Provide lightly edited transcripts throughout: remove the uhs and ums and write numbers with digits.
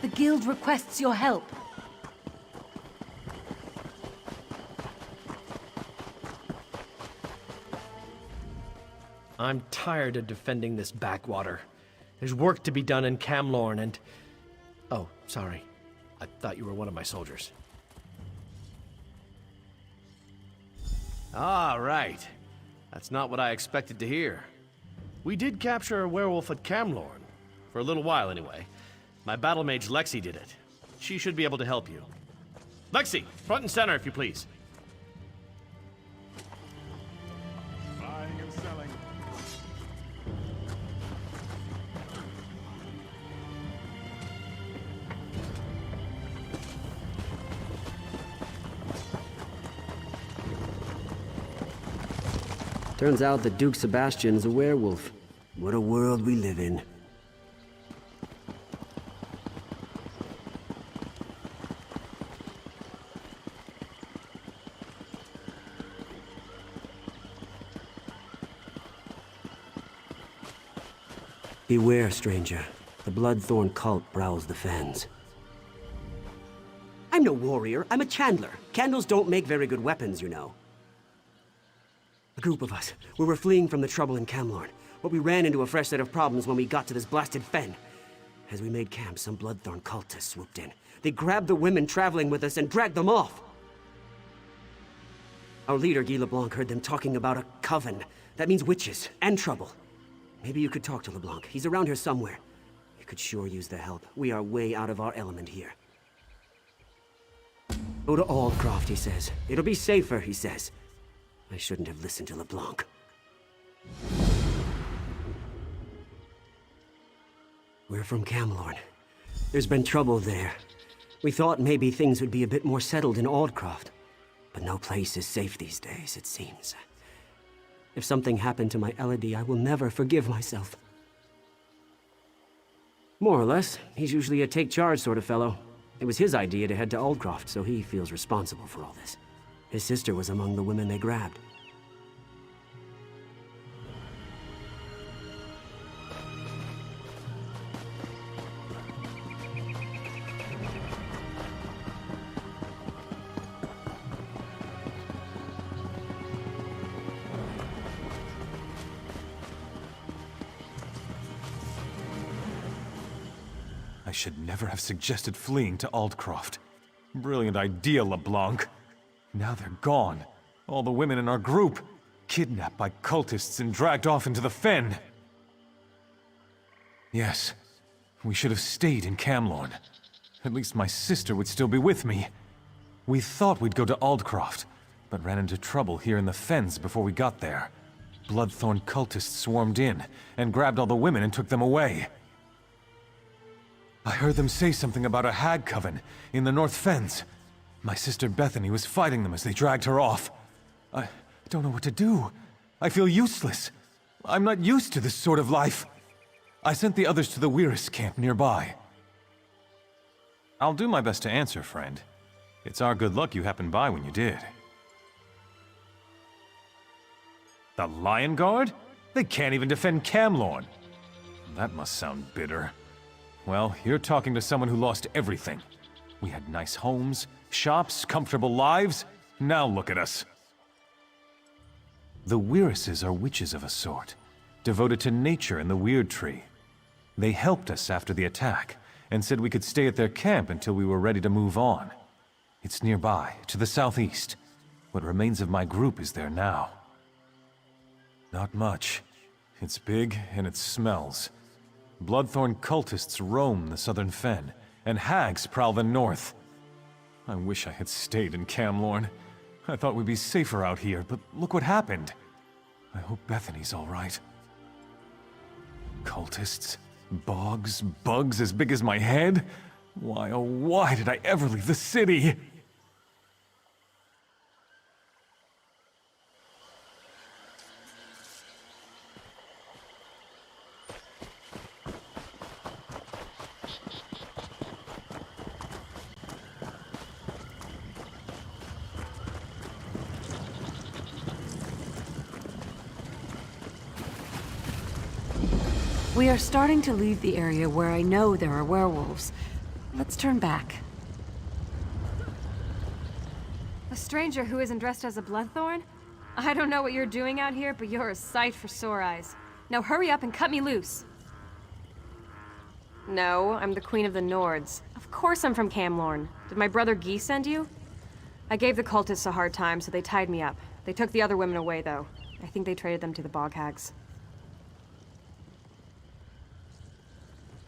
The guild requests your help. I'm tired of defending this backwater. There's work to be done in Camlorn and... Oh, sorry. I thought you were one of my soldiers. Ah, right. That's not what I expected to hear. We did capture a werewolf at Camlorn. For a little while, anyway. My battle mage Lexi did it. She should be able to help you. Lexi, front and center, if you please. Buying and selling. Turns out that Duke Sebastian is a werewolf. What a world we live in. Beware, stranger. The Bloodthorn cult prowls the fens. I'm no warrior, I'm a chandler. Candles don't make very good weapons, you know. A group of us. We were fleeing from the trouble in Camlorn, but we ran into a fresh set of problems when we got to this blasted fen. As we made camp, some Bloodthorn cultists swooped in. They grabbed the women traveling with us and dragged them off. Our leader, Guy LeBlanc, heard them talking about a coven. That means witches and trouble. Maybe you could talk to LeBlanc. He's around here somewhere. You could sure use the help. We are way out of our element here. Go to Aldcroft, he says. It'll be safer, he says. I shouldn't have listened to LeBlanc. We're from Camlorn. There's been trouble there. We thought maybe things would be a bit more settled in Aldcroft. But no place is safe these days, it seems. If something happened to my Elodie, I will never forgive myself. More or less. He's usually a take-charge sort of fellow. It was his idea to head to Aldcroft, so he feels responsible for all this. His sister was among the women they grabbed. I should never have suggested fleeing to Aldcroft. Brilliant idea, LeBlanc. Now they're gone. All the women in our group, kidnapped by cultists and dragged off into the fen. Yes, we should have stayed in Camlorn. At least my sister would still be with me. We thought we'd go to Aldcroft, but ran into trouble here in the fens before we got there. Bloodthorn cultists swarmed in and grabbed all the women and took them away. I heard them say something about a hag coven in the North Fens. My sister Bethany was fighting them as they dragged her off. I don't know what to do. I feel useless. I'm not used to this sort of life. I sent the others to the Weiris camp nearby. I'll do my best to answer, friend. It's our good luck you happened by when you did. The Lion Guard? They can't even defend Camlorn. That must sound bitter. Well, you're talking to someone who lost everything. We had nice homes, shops, comfortable lives. Now look at us. The Weirises are witches of a sort, devoted to nature and the Weird Tree. They helped us after the attack, and said we could stay at their camp until we were ready to move on. It's nearby, to the southeast. What remains of my group is there now. Not much. It's big, and it smells. Bloodthorn cultists roam the southern fen, and hags prowl the north. I wish I had stayed in Camlorn. I thought we'd be safer out here, but look what happened. I hope Bethany's all right. Cultists? Bogs? Bugs as big as my head? Why, oh why did I ever leave the city? We are starting to leave the area where I know there are werewolves. Let's turn back. A stranger who isn't dressed as a bloodthorn? I don't know what you're doing out here, but you're a sight for sore eyes. Now hurry up and cut me loose. No, I'm the Queen of the Nords. Of course I'm from Camlorn. Did my brother Guy send you? I gave the cultists a hard time, so they tied me up. They took the other women away, though. I think they traded them to the bog hags.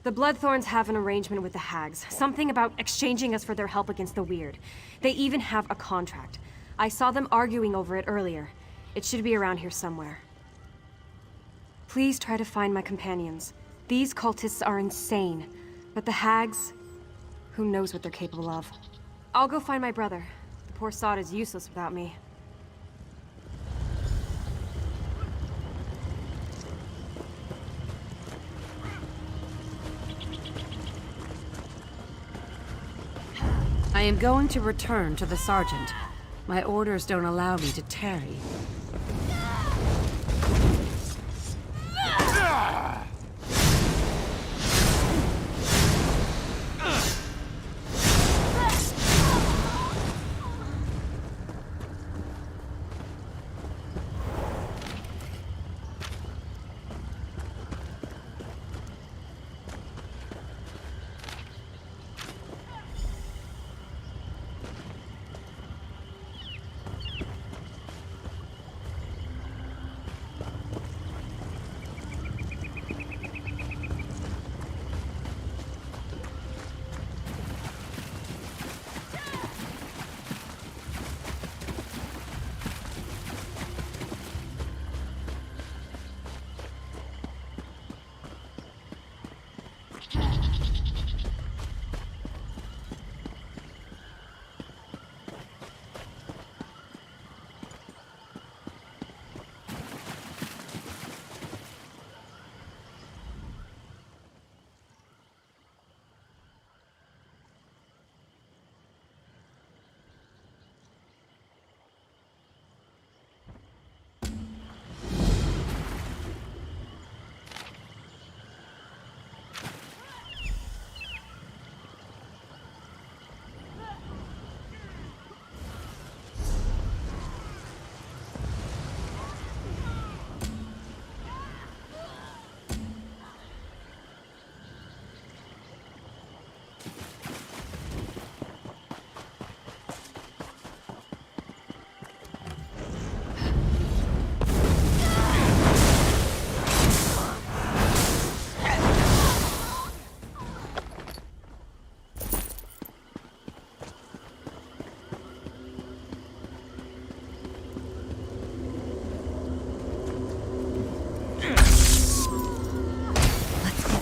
The Bloodthorns have an arrangement with the hags. Something about exchanging us for their help against the weird. They even have a contract. I saw them arguing over it earlier. It should be around here somewhere. Please try to find my companions. These cultists are insane. But the hags... who knows what they're capable of. I'll go find my brother. The poor sod is useless without me. I am going to return to the sergeant. My orders don't allow me to tarry.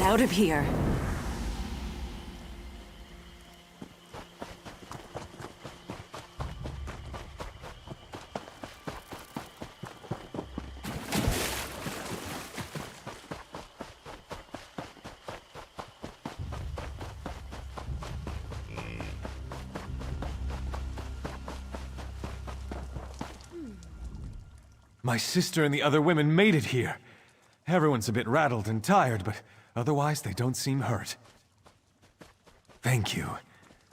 Out of here. My sister and the other women made it here. Everyone's a bit rattled and tired, but otherwise they don't seem hurt. Thank you.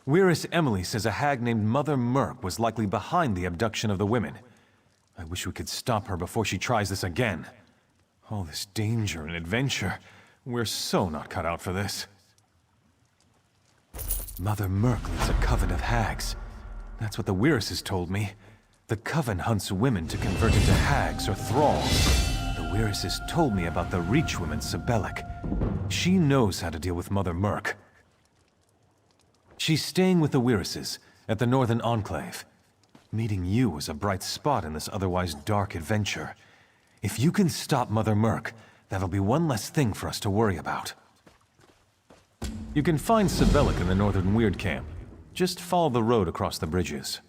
Weiress Emily says a hag named Mother Merc was likely behind the abduction of the women. I wish we could stop her before she tries this again. All this danger and adventure. We're so not cut out for this. Mother Merc leads a coven of hags. That's what the Weiresses told me. The coven hunts women to convert into hags or thralls. The Weiresses told me about the Reach woman, Sibelic. She knows how to deal with Mother Merc. She's staying with the Weiresses at the Northern Enclave. Meeting you was a bright spot in this otherwise dark adventure. If you can stop Mother Merc, that'll be one less thing for us to worry about. You can find Sibelic in the Northern Weird Camp. Just follow the road across the bridges.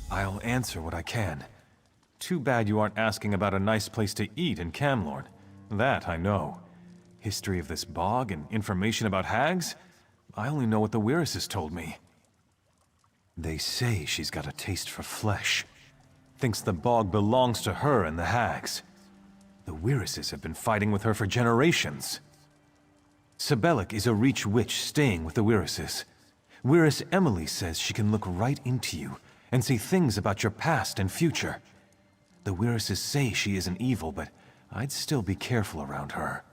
I'll answer what I can. Too bad you aren't asking about a nice place to eat in Camlorn. That I know. History of this bog and information about hags? I only know what the Weiresses told me. They say she's got a taste for flesh. Thinks the bog belongs to her and the hags. The Weiresses have been fighting with her for generations. Sabellic is a Reach witch staying with the Wirises. Wiris Emily says she can look right into you and say things about your past and future. The Wirises say she isn't evil, but I'd still be careful around her.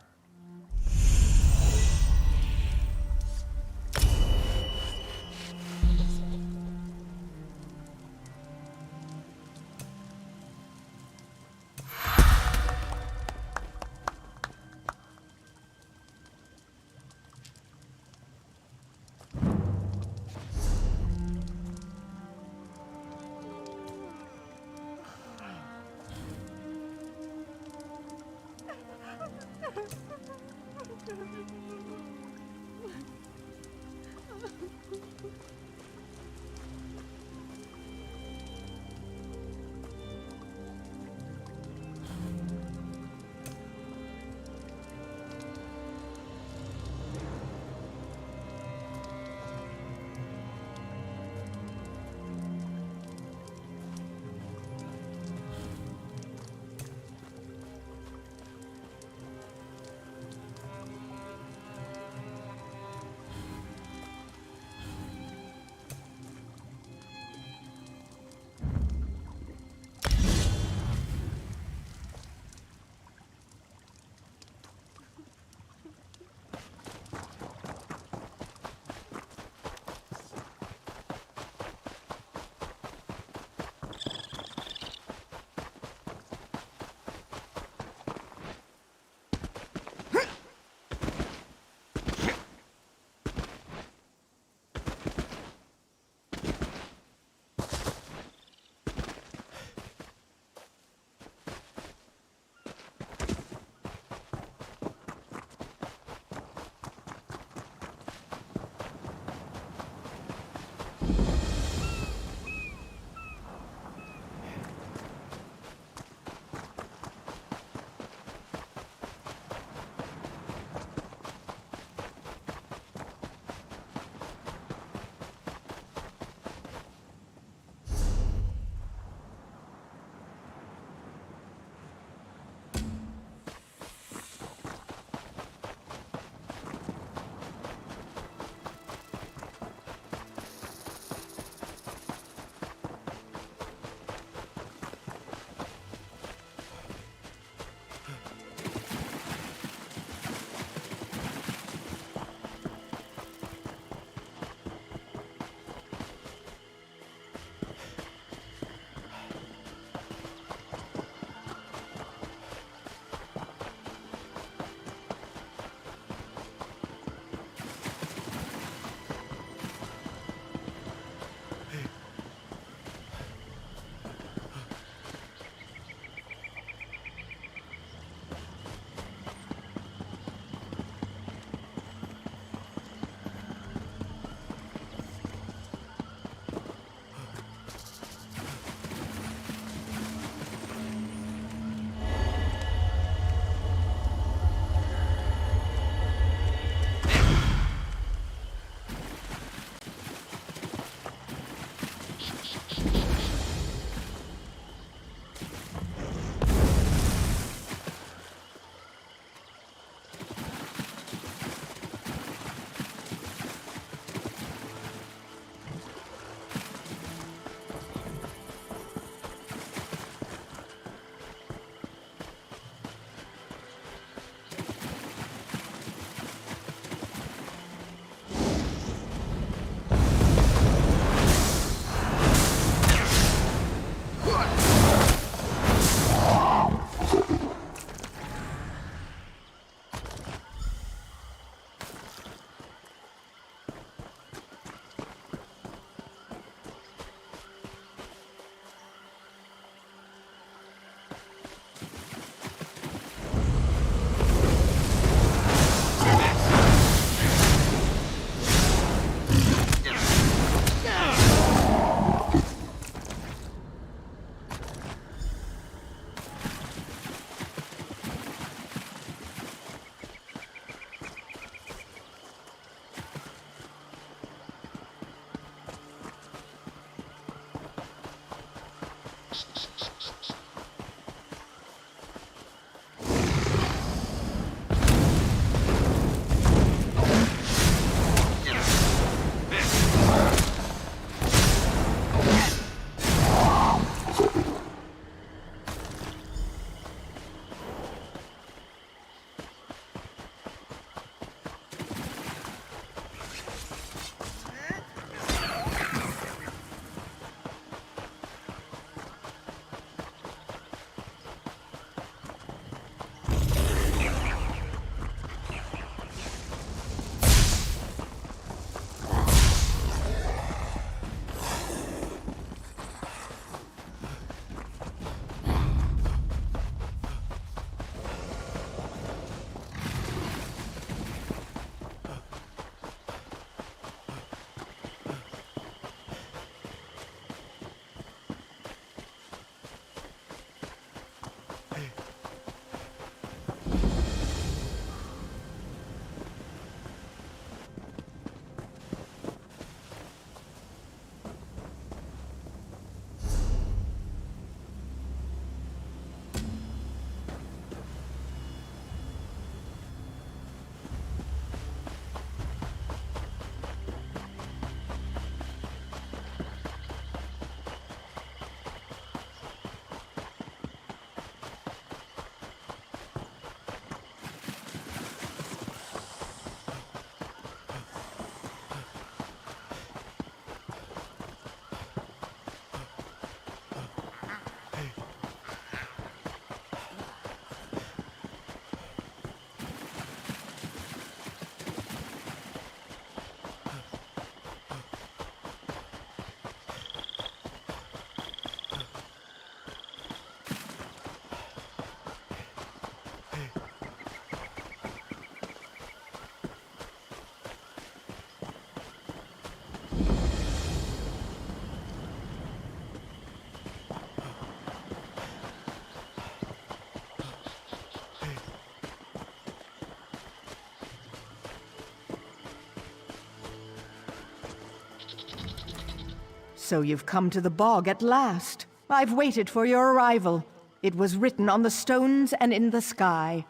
So you've come to the bog at last. I've waited for your arrival. It was written on the stones and in the sky.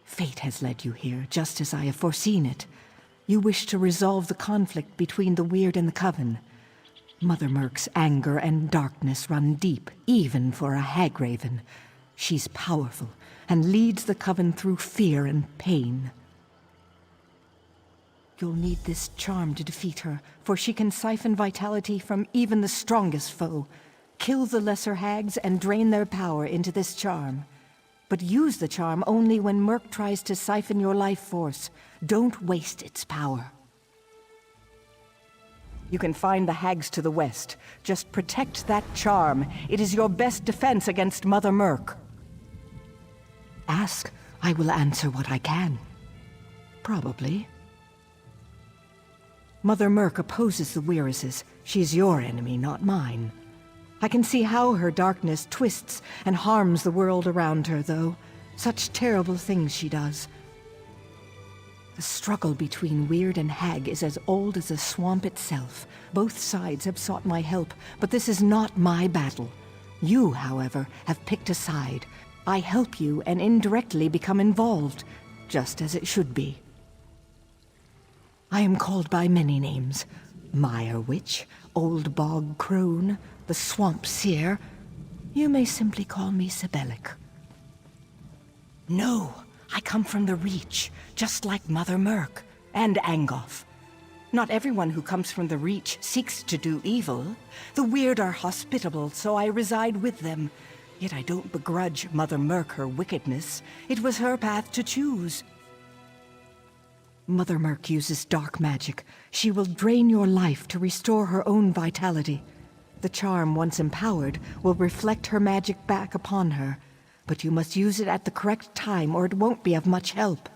Fate has led you here, just as I have foreseen it. You wish to resolve the conflict between the Weird and the Coven. Mother Merc's anger and darkness run deep, even for a Hagraven. She's powerful, and leads the Coven through fear and pain. You'll need this charm to defeat her, for she can siphon vitality from even the strongest foe. Kill the lesser hags and drain their power into this charm. But use the charm only when Merc tries to siphon your life force. Don't waste its power. You can find the hags to the west. Just protect that charm. It is your best defense against Mother Merc. Ask, I will answer what I can. Probably. Mother Merc opposes the Weiruses. She's your enemy, not mine. I can see how her darkness twists and harms the world around her, though. Such terrible things she does. The struggle between Weird and Hag is as old as the swamp itself. Both sides have sought my help, but this is not my battle. You, however, have picked a side. I help you and indirectly become involved, just as it should be. I am called by many names. Mire Witch, Old Bog Crone, the Swamp Seer. You may simply call me Sibelic. No, I come from the Reach, just like Mother Merc and Angoff. Not everyone who comes from the Reach seeks to do evil. The Weird are hospitable, so I reside with them. Yet I don't begrudge Mother Merc her wickedness. It was her path to choose. Mother Merc uses dark magic. She will drain your life to restore her own vitality. The charm, once empowered, will reflect her magic back upon her. But you must use it at the correct time or it won't be of much help.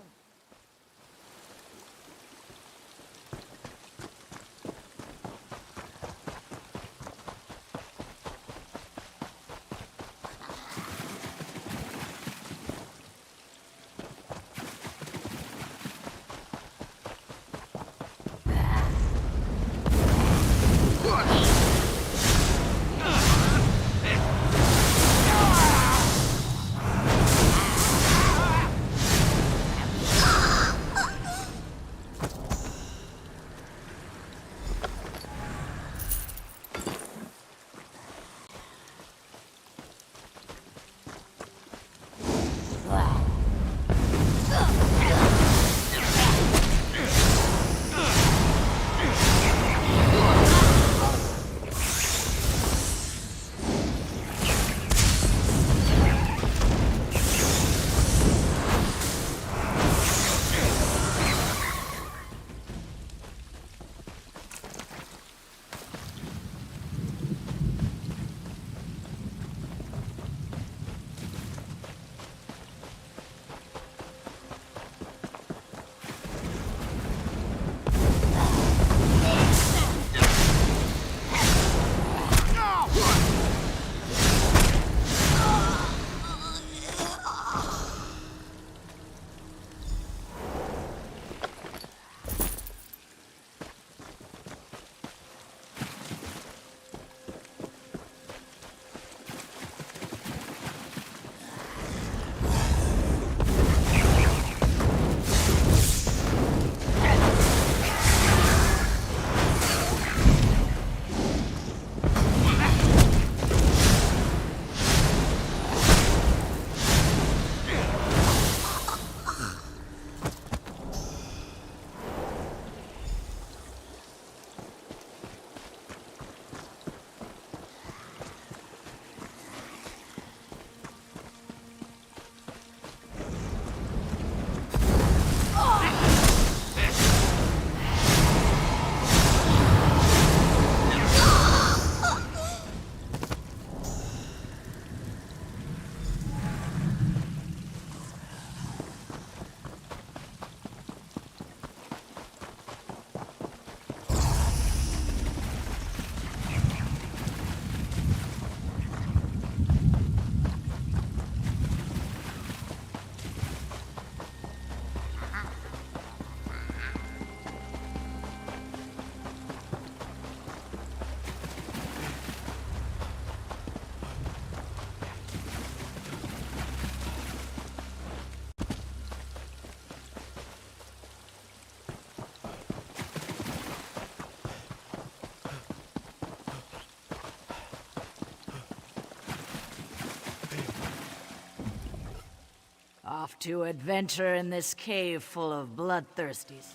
off to adventure in this cave full of bloodthirsties.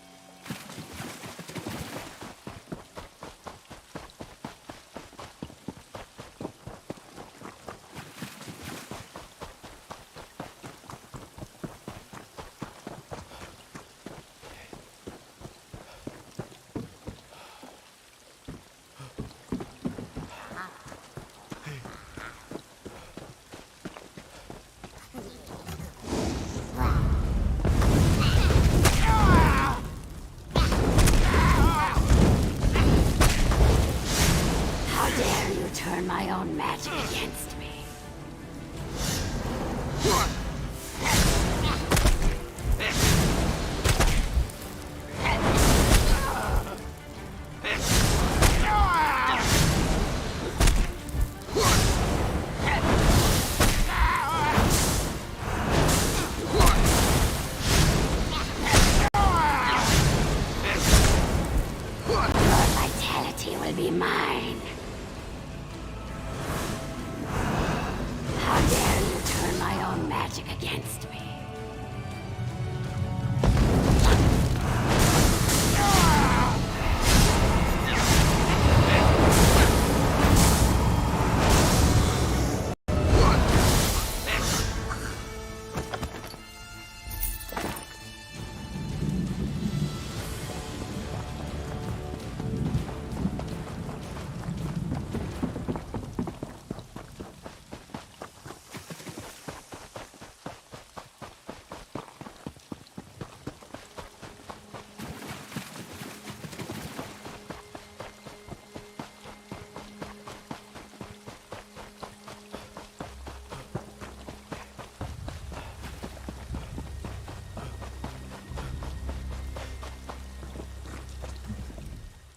Turn my own magic against me. Your vitality will be mine. How dare you turn my own magic against me?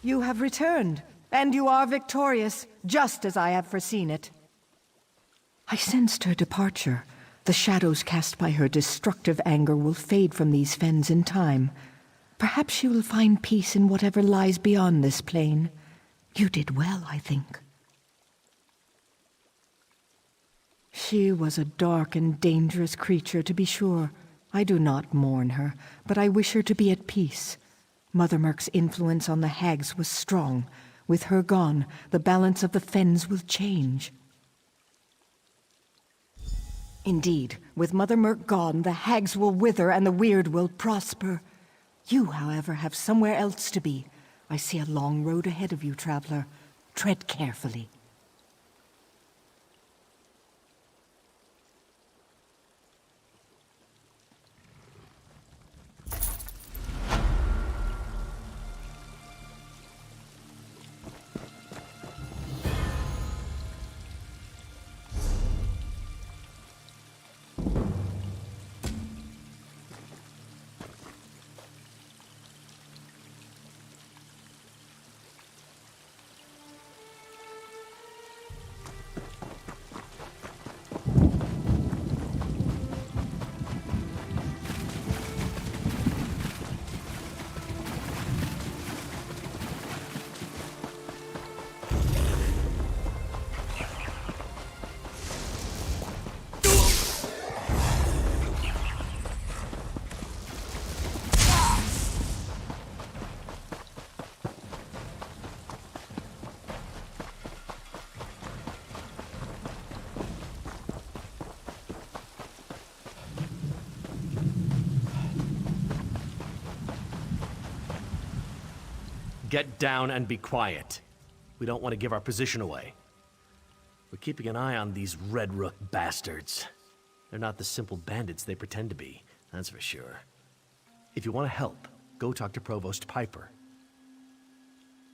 You have returned, and you are victorious, just as I have foreseen it. I sensed her departure. The shadows cast by her destructive anger will fade from these fens in time. Perhaps she will find peace in whatever lies beyond this plane. You did well, I think. She was a dark and dangerous creature, to be sure. I do not mourn her, but I wish her to be at peace. Mother Merc's influence on the hags was strong. With her gone, the balance of the fens will change. Indeed, with Mother Merc gone, the hags will wither and the weird will prosper. You, however, have somewhere else to be. I see a long road ahead of you, traveler. Tread carefully. Get down and be quiet. We don't want to give our position away. We're keeping an eye on these Red Rook bastards. They're not the simple bandits they pretend to be, that's for sure. If you want to help, go talk to Provost Piper.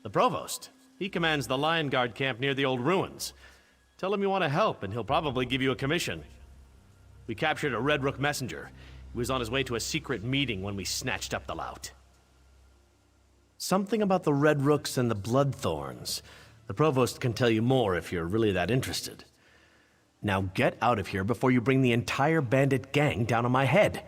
The Provost? He commands the Lion Guard camp near the old ruins. Tell him you want to help, and he'll probably give you a commission. We captured a Red Rook messenger. He was on his way to a secret meeting when we snatched up the lout. Something about the Red Rooks and the Bloodthorns. The Provost can tell you more if you're really that interested. Now get out of here before you bring the entire bandit gang down on my head.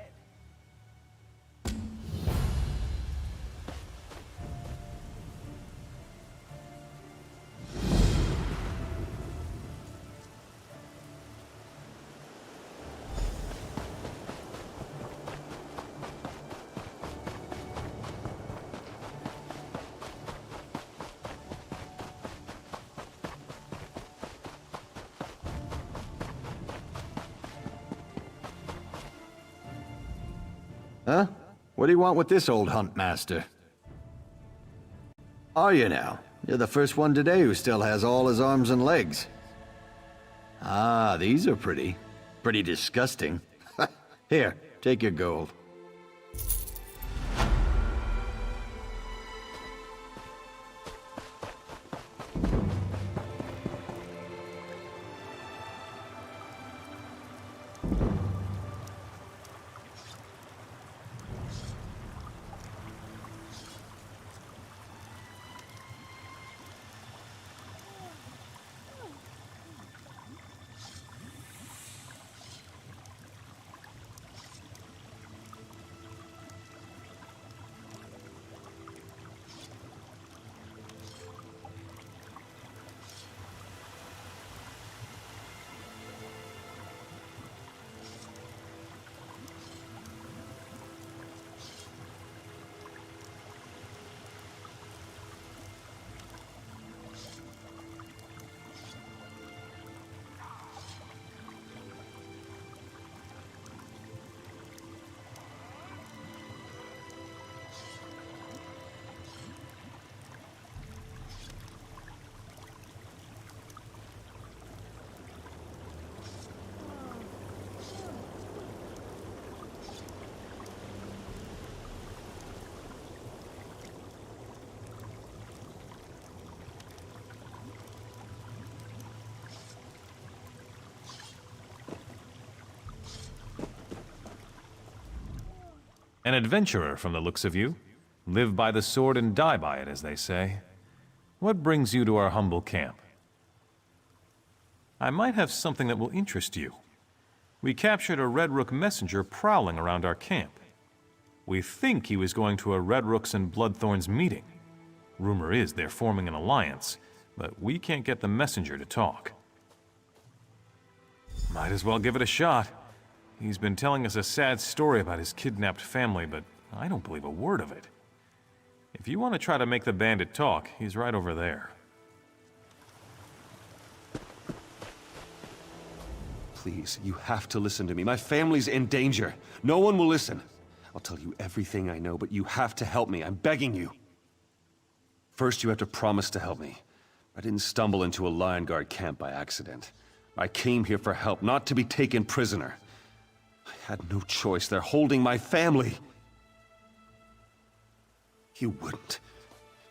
Huh? What do you want with this old hunt master? Are you now? You're the first one today who still has all his arms and legs. Ah, these are pretty disgusting. Here, take your gold. An adventurer from the looks of you. Live by the sword and die by it, as they say. What brings you to our humble camp? I might have something that will interest you. We captured a Red Rook messenger prowling around our camp. We think he was going to a Red Rook's and Bloodthorn's meeting. Rumor is they're forming an alliance, but we can't get the messenger to talk. Might as well give it a shot. He's been telling us a sad story about his kidnapped family, but I don't believe a word of it. If you want to try to make the bandit talk, he's right over there. Please, you have to listen to me. My family's in danger. No one will listen. I'll tell you everything I know, but you have to help me. I'm begging you. First, you have to promise to help me. I didn't stumble into a Lion Guard camp by accident. I came here for help, not to be taken prisoner. I had no choice. They're holding my family. You wouldn't.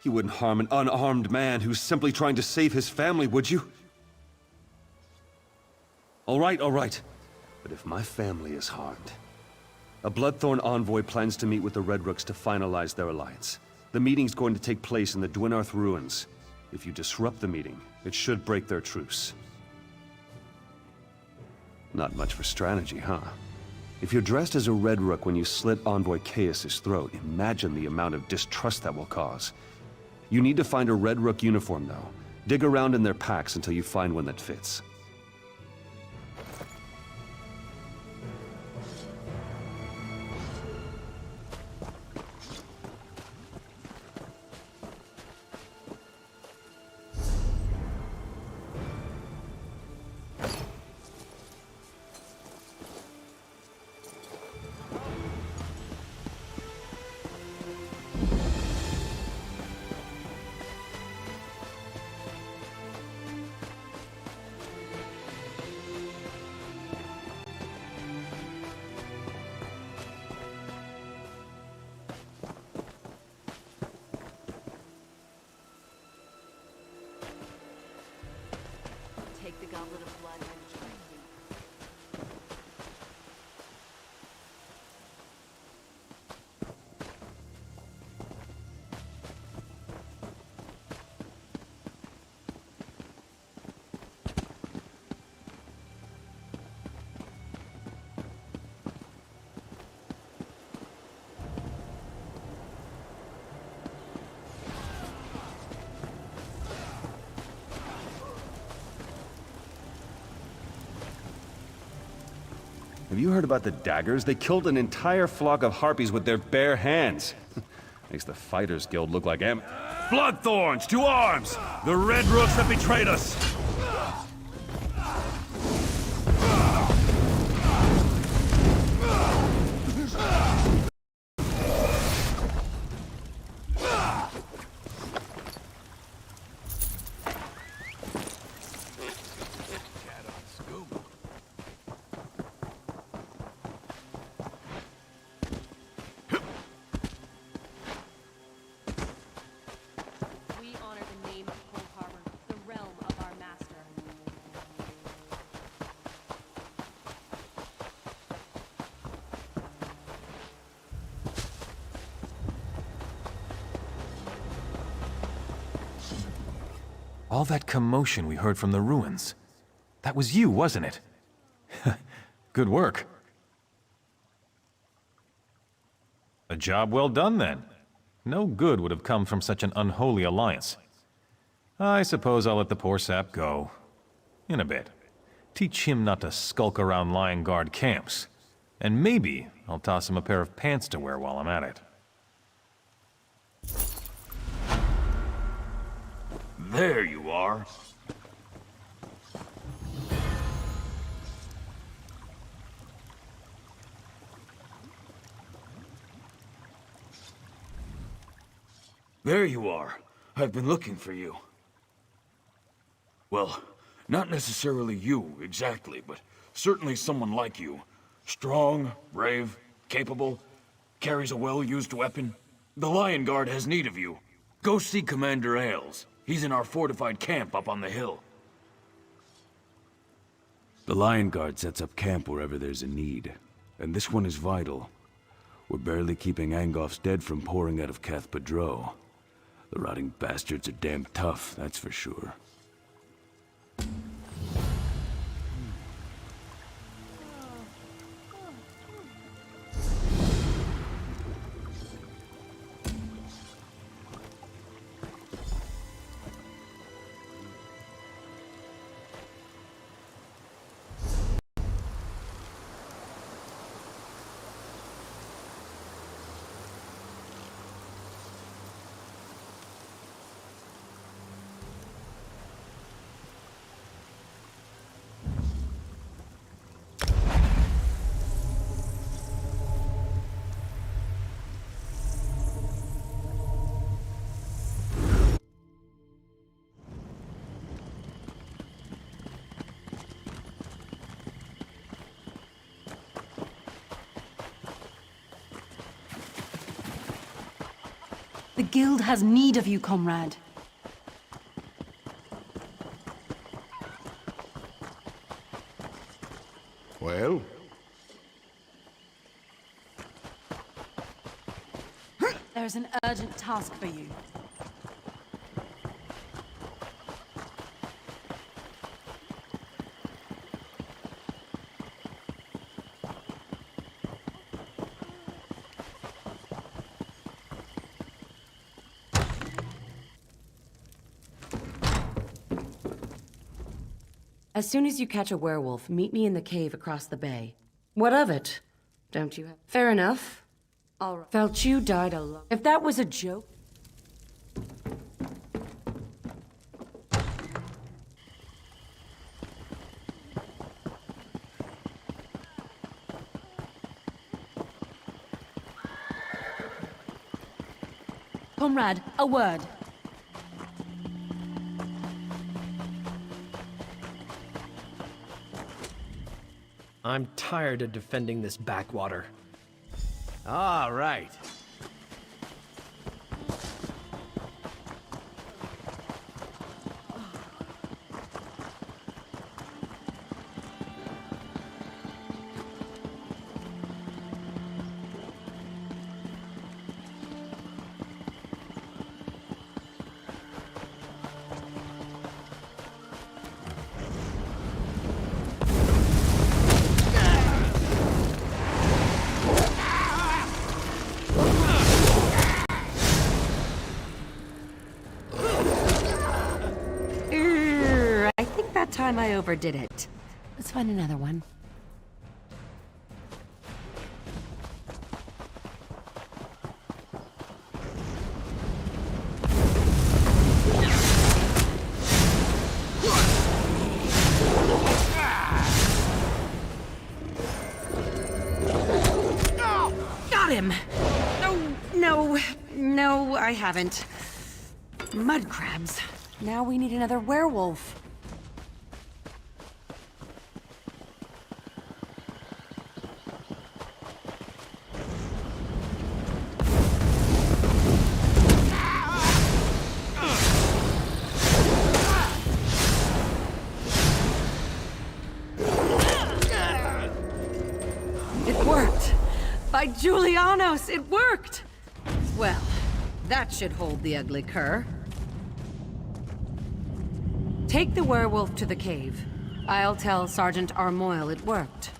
You wouldn't harm an unarmed man who's simply trying to save his family, would you? All right. But if my family is harmed... A Bloodthorn envoy plans to meet with the Red Rooks to finalize their alliance. The meeting's going to take place in the Dwinarth ruins. If you disrupt the meeting, it should break their truce. Not much for strategy, huh? If you're dressed as a Red Rook when you slit Envoy Chaos's throat, imagine the amount of distrust that will cause. You need to find a Red Rook uniform, though. Dig around in their packs until you find one that fits. Take the goblet of blood and drink it. Have you heard about the daggers? They killed an entire flock of harpies with their bare hands. Makes the Fighters Guild look like Bloodthorns, to arms! The Red Rooks have betrayed us! All that commotion we heard from the ruins. That was you, wasn't it? Good work. A job well done, then. No good would have come from such an unholy alliance. I suppose I'll let the poor sap go. In a bit. Teach him not to skulk around Lion Guard camps. And maybe I'll toss him a pair of pants to wear while I'm at it. There you are. There you are. I've been looking for you. Well, not necessarily you, exactly, but certainly someone like you. Strong, brave, capable, carries a well-used weapon. The Lion Guard has need of you. Go see Commander Ailes. He's in our fortified camp up on the hill. The Lion Guard sets up camp wherever there's a need, and this one is vital. We're barely keeping Angof's dead from pouring out of Cath Padro. The rotting bastards are damn tough, that's for sure. The guild has need of you, comrade. Well? There's an urgent task for you. As soon as you catch a werewolf, meet me in the cave across the bay. What of it? Don't you have... Fair enough. All right. Felt you died alone. If that was a joke... Comrade, a word. I'm tired of defending this backwater. All right. Time I overdid it. Let's find another one. Got him! No, I haven't. Mud crabs. Now we need another werewolf. By Julianos, it worked! Well, that should hold the ugly cur. Take the werewolf to the cave. I'll tell Sergeant Armoyle it worked.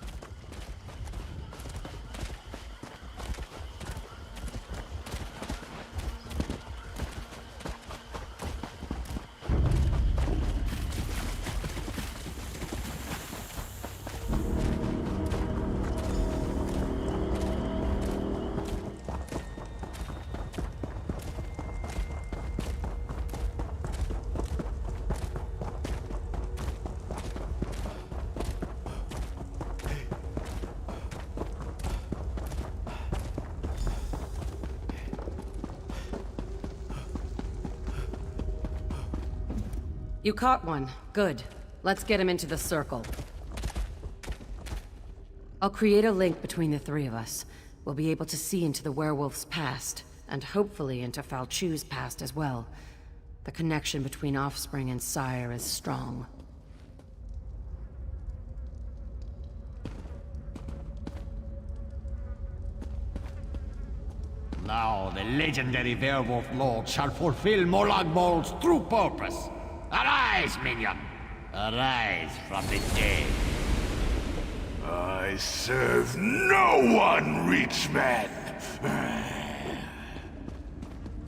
You caught one. Good. Let's get him into the circle. I'll create a link between the three of us. We'll be able to see into the werewolf's past, and hopefully into Falchu's past as well. The connection between offspring and sire is strong. Now the legendary werewolf lord shall fulfill Molag Bol's true purpose. Arise, minion! Arise from the dead. I serve no one, rich man!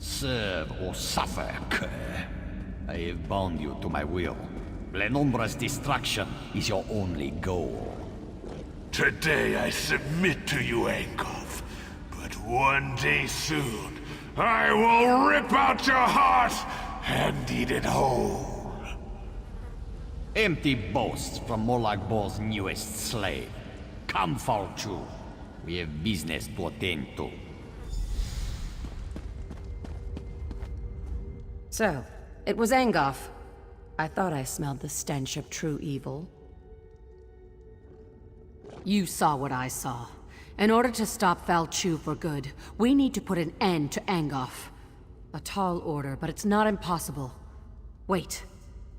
Serve or suffer, cur. I have bound you to my will. Lenumbra's destruction is your only goal. Today I submit to you, Angkov. But one day soon, I will rip out your heart and eat it whole. Empty boasts from Molag Bol's newest slave. Come, Falchu. We have business to attend to. So, it was Angkov. I thought I smelled the stench of true evil. You saw what I saw. In order to stop Falchu for good, we need to put an end to Angkov. A tall order, but it's not impossible. Wait.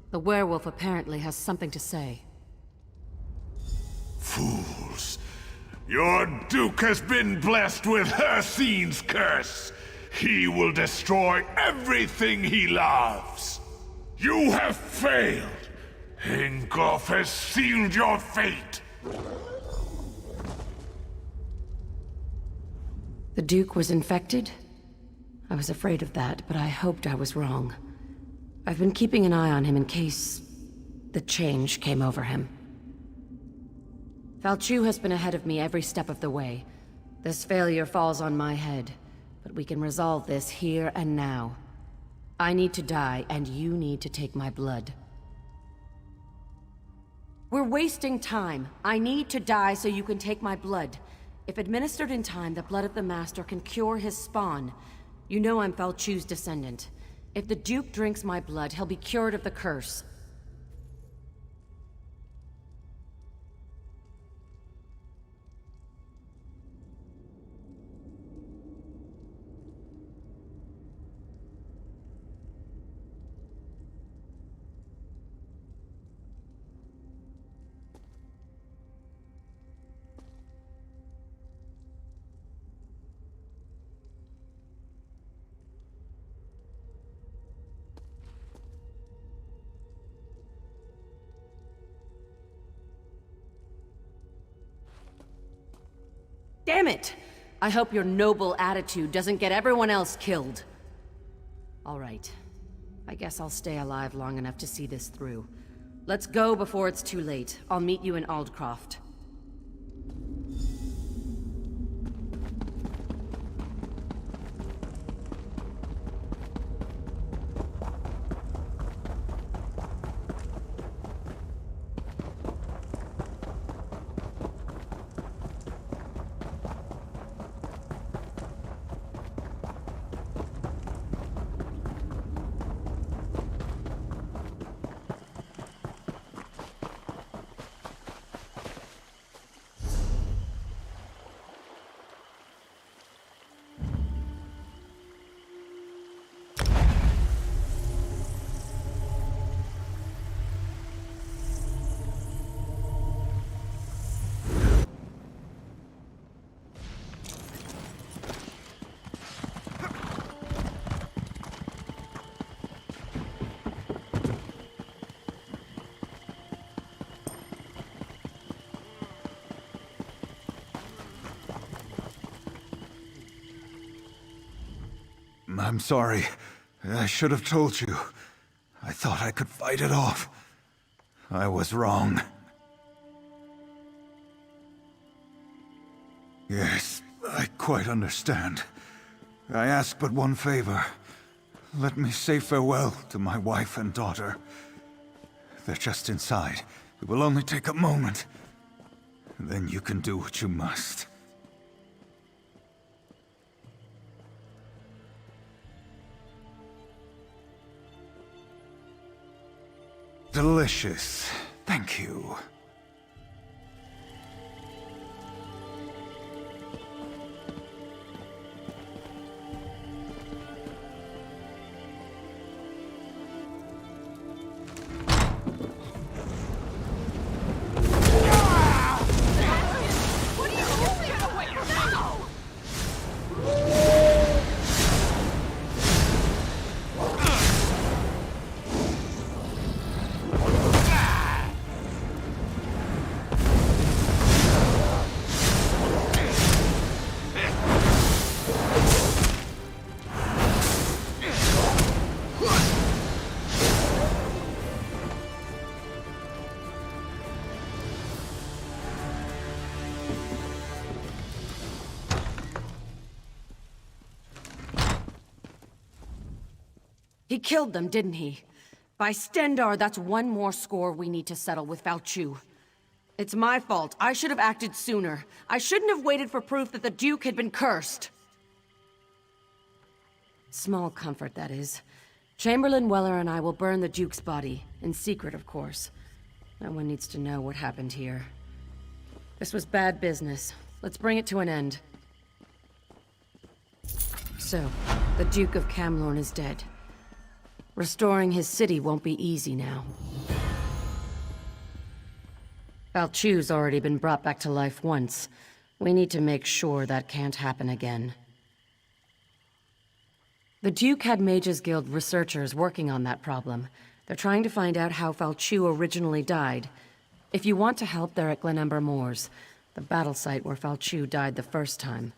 The werewolf apparently has something to say. Fools. Your Duke has been blessed with Hircine's curse. He will destroy everything he loves. You have failed. Angkov has sealed your fate. The Duke was infected? I was afraid of that, but I hoped I was wrong. I've been keeping an eye on him in case the change came over him. Falchu has been ahead of me every step of the way. This failure falls on my head, but we can resolve this here and now. I need to die, and you need to take my blood. We're wasting time. I need to die so you can take my blood. If administered in time, the blood of the Master can cure his spawn. You know I'm Falchu's descendant. If the Duke drinks my blood, he'll be cured of the curse. Damn it! I hope your noble attitude doesn't get everyone else killed. All right. I guess I'll stay alive long enough to see this through. Let's go before it's too late. I'll meet you in Aldcroft. I'm sorry. I should have told you. I thought I could fight it off. I was wrong. Yes, I quite understand. I ask but one favor. Let me say farewell to my wife and daughter. They're just inside. It will only take a moment. Then you can do what you must. Delicious. Thank you. He killed them, didn't he? By Stendar, that's one more score we need to settle with Valchu. It's my fault. I should have acted sooner. I shouldn't have waited for proof that the Duke had been cursed. Small comfort, that is. Chamberlain Weller and I will burn the Duke's body. In secret, of course. No one needs to know what happened here. This was bad business. Let's bring it to an end. So, the Duke of Camlorn is dead. Restoring his city won't be easy now. Valchu's already been brought back to life once. We need to make sure that can't happen again. The Duke had Mages Guild researchers working on that problem. They're trying to find out how Valchu originally died. If you want to help, they're at Glenember Moors, the battle site where Valchu died the first time.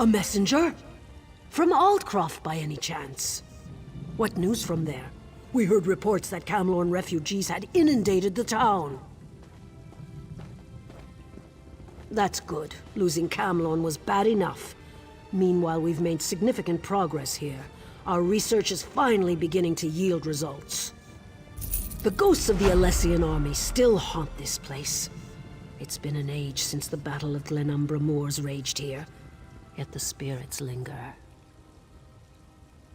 A messenger? From Aldcroft, by any chance? What news from there? We heard reports that Camlorn refugees had inundated the town. That's good. Losing Camlorn was bad enough. Meanwhile, we've made significant progress here. Our research is finally beginning to yield results. The ghosts of the Alessian army still haunt this place. It's been an age since the Battle of Glenumbra Moors raged here, yet the spirits linger.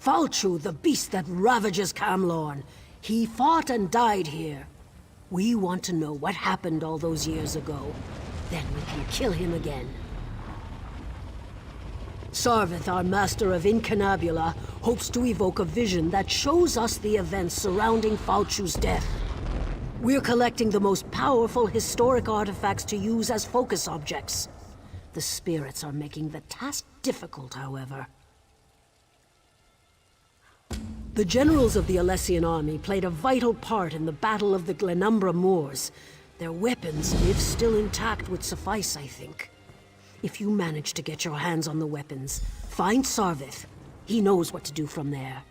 Falchu, the beast that ravages Camlorn, he fought and died here. We want to know what happened all those years ago. Then we can kill him again. Sarvith, our master of Incunabula, hopes to evoke a vision that shows us the events surrounding Falchu's death. We're collecting the most powerful historic artifacts to use as focus objects. The spirits are making the task difficult, however. The generals of the Alessian army played a vital part in the Battle of the Glenumbra Moors. Their weapons, if still intact, would suffice, I think. If you manage to get your hands on the weapons, find Sarvith. He knows what to do from there.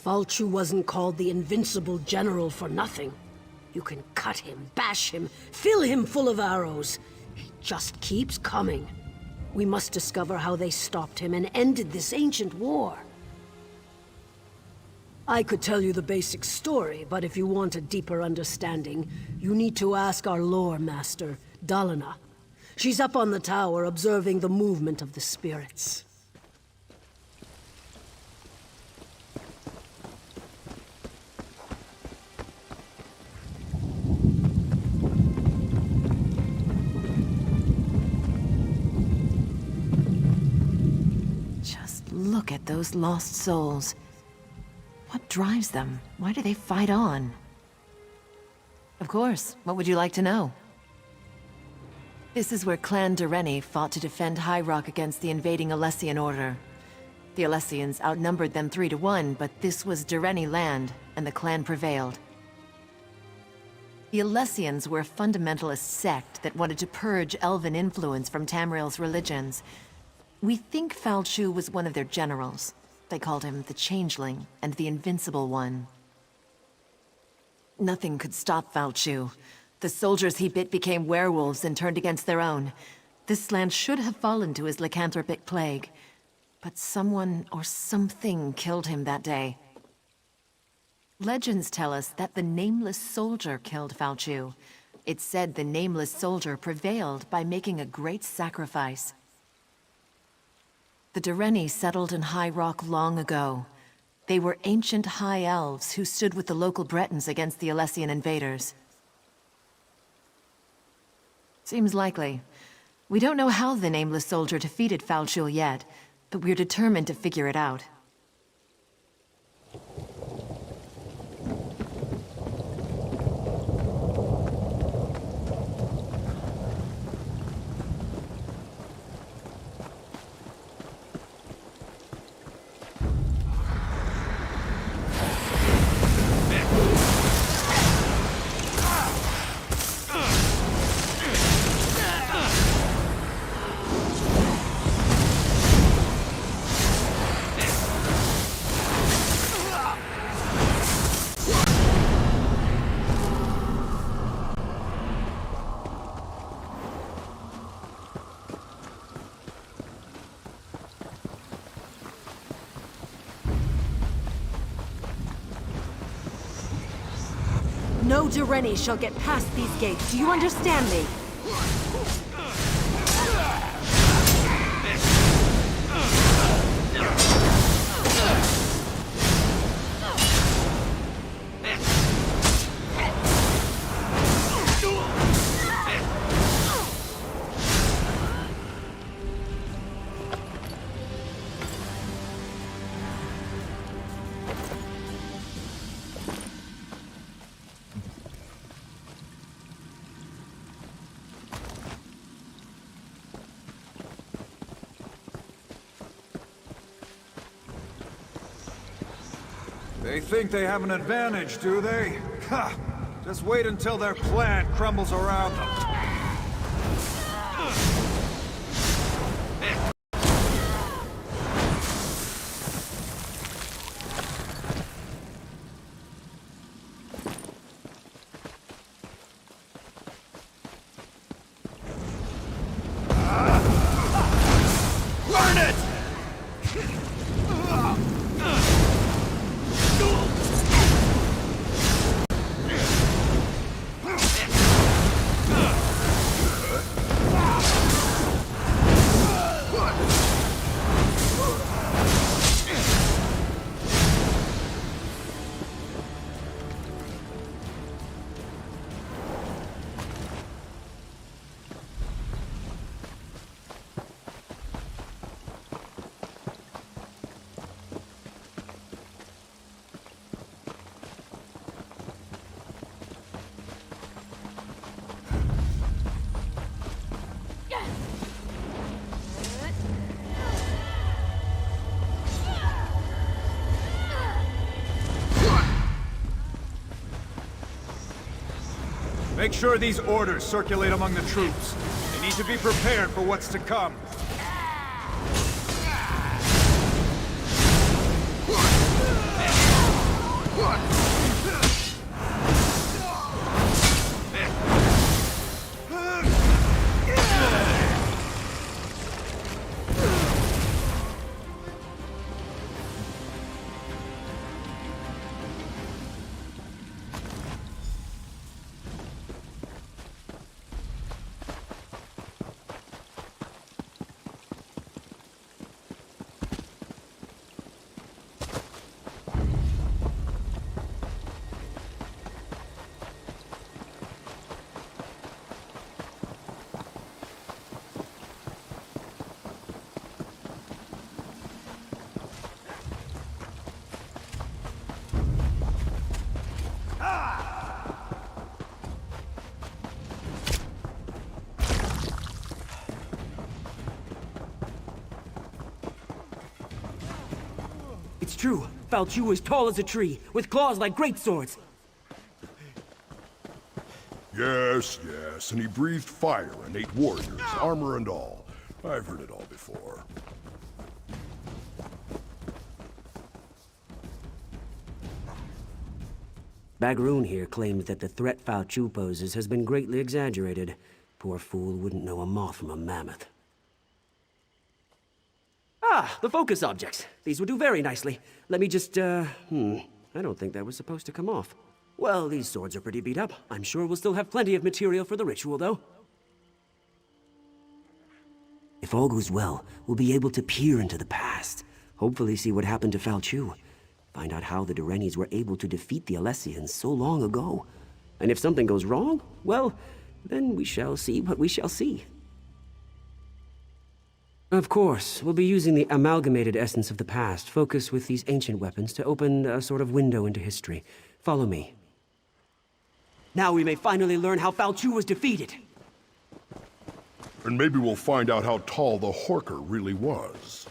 Falchu wasn't called the Invincible General for nothing. You can cut him, bash him, fill him full of arrows. He just keeps coming. We must discover how they stopped him and ended this ancient war. I could tell you the basic story, but if you want a deeper understanding, you need to ask our lore master, Dalina. She's up on the tower observing the movement of the spirits. Just look at those lost souls. What drives them? Why do they fight on? Of course. What would you like to know? This is where Clan Dureni fought to defend High Rock against the invading Alessian Order. The Alessians outnumbered them 3-1, but this was Dureni land, and the clan prevailed. The Alessians were a fundamentalist sect that wanted to purge elven influence from Tamriel's religions. We think Falchu was one of their generals. They called him the Changeling and the Invincible One. Nothing could stop Falchu. The soldiers he bit became werewolves and turned against their own. This land should have fallen to his lycanthropic plague. But someone or something killed him that day. Legends tell us that the Nameless Soldier killed Falchu. It's said the Nameless Soldier prevailed by making a great sacrifice. The Dureni settled in High Rock long ago. They were ancient High Elves who stood with the local Bretons against the Alessian invaders. Seems likely. We don't know how the Nameless Soldier defeated Falchu yet, but we're determined to figure it out. No Dureni shall get past these gates. Do you understand me? They think they have an advantage, do they? Ha! Just wait until their plan crumbles around them. Make sure these orders circulate among the troops. They need to be prepared for what's to come. It's true. Falchu is tall as a tree, with claws like great swords. Yes, yes, and he breathed fire and ate warriors, armor and all. I've heard it all before. Bagroon here claims that the threat Falchu poses has been greatly exaggerated. Poor fool wouldn't know a moth from a mammoth. Ah, the focus objects. These would do very nicely. Let me just, I don't think that was supposed to come off. Well, these swords are pretty beat up. I'm sure we'll still have plenty of material for the ritual, though. If all goes well, we'll be able to peer into the past. Hopefully see what happened to Falchu. Find out how the Durenis were able to defeat the Alessians so long ago. And if something goes wrong, well, then we shall see what we shall see. Of course, we'll be using the amalgamated essence of the past, focused with these ancient weapons, to open a sort of window into history. Follow me. Now we may finally learn how Falchu was defeated. And maybe we'll find out how tall the Horker really was.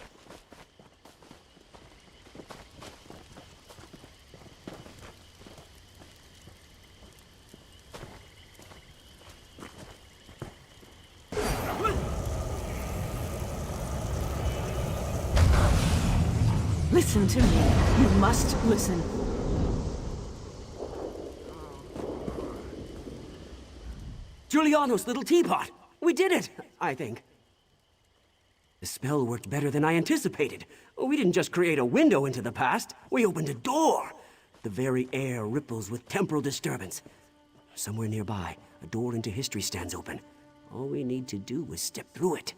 Listen to me. You must listen. Giuliano's little teapot! We did it, I think. The spell worked better than I anticipated. We didn't just create a window into the past, we opened a door. The very air ripples with temporal disturbance. Somewhere nearby, a door into history stands open. All we need to do is step through it.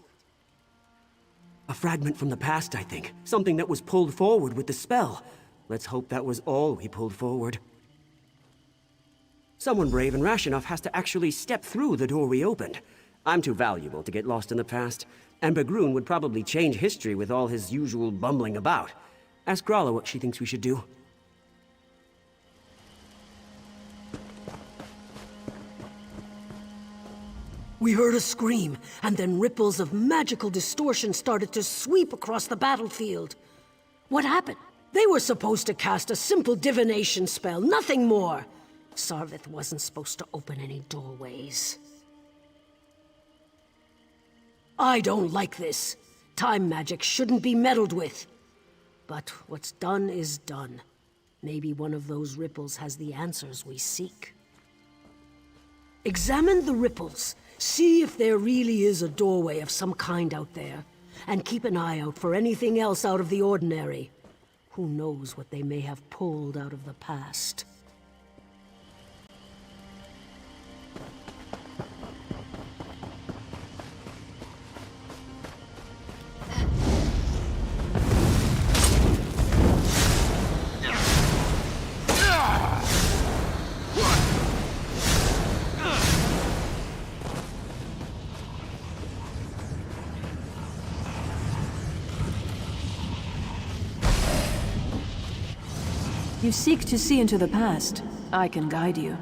A fragment from the past, I think. Something that was pulled forward with the spell. Let's hope that was all we pulled forward. Someone brave and rash enough has to actually step through the door we opened. I'm too valuable to get lost in the past, and Bagroon would probably change history with all his usual bumbling about. Ask Grala what she thinks we should do. We heard a scream, and then ripples of magical distortion started to sweep across the battlefield. What happened? They were supposed to cast a simple divination spell, nothing more. Sarvith wasn't supposed to open any doorways. I don't like this. Time magic shouldn't be meddled with. But what's done is done. Maybe one of those ripples has the answers we seek. Examine the ripples. See if there really is a doorway of some kind out there. And keep an eye out for anything else out of the ordinary. Who knows what they may have pulled out of the past. You seek to see into the past. I can guide you.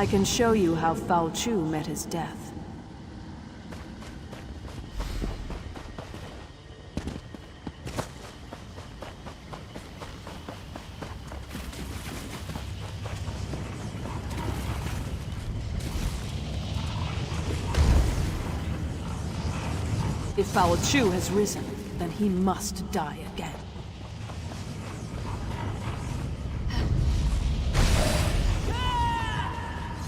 I can show you how Foul Chu met his death. If Foul Chu has risen, then he must die again.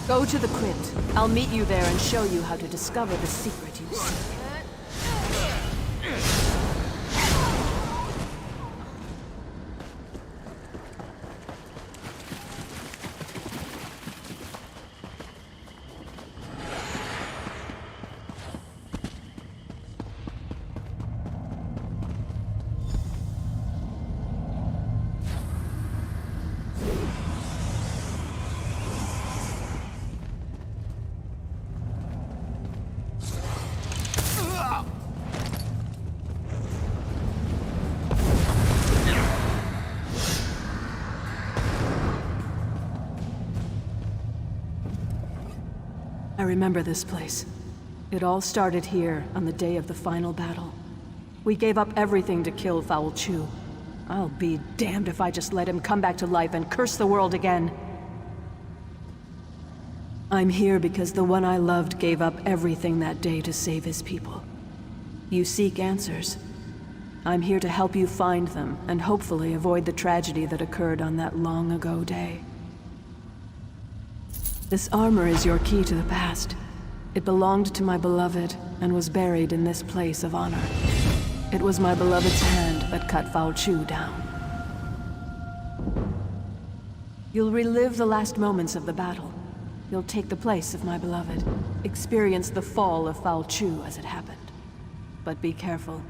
Go to the crypt. I'll meet you there and show you how to discover the secret you seek. I remember this place. It all started here on the day of the final battle. We gave up everything to kill Foul Chu. I'll be damned if I just let him come back to life and curse the world again. I'm here because the one I loved gave up everything that day to save his people. You seek answers. I'm here to help you find them and hopefully avoid the tragedy that occurred on that long ago day. This armor is your key to the past. It belonged to my beloved and was buried in this place of honor. It was my beloved's hand that cut Foul Chu down. You'll relive the last moments of the battle. You'll take the place of my beloved, experience the fall of Foul Chu as it happened. But be careful.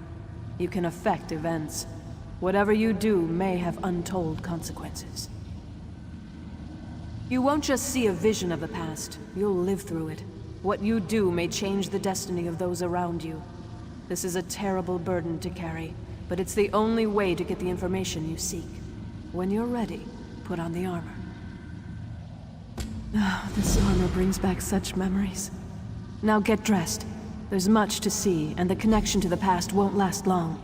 You can affect events. Whatever you do may have untold consequences. You won't just see a vision of the past, you'll live through it. What you do may change the destiny of those around you. This is a terrible burden to carry, but it's the only way to get the information you seek. When you're ready, put on the armor. This armor brings back such memories. Now get dressed. There's much to see, and the connection to the past won't last long.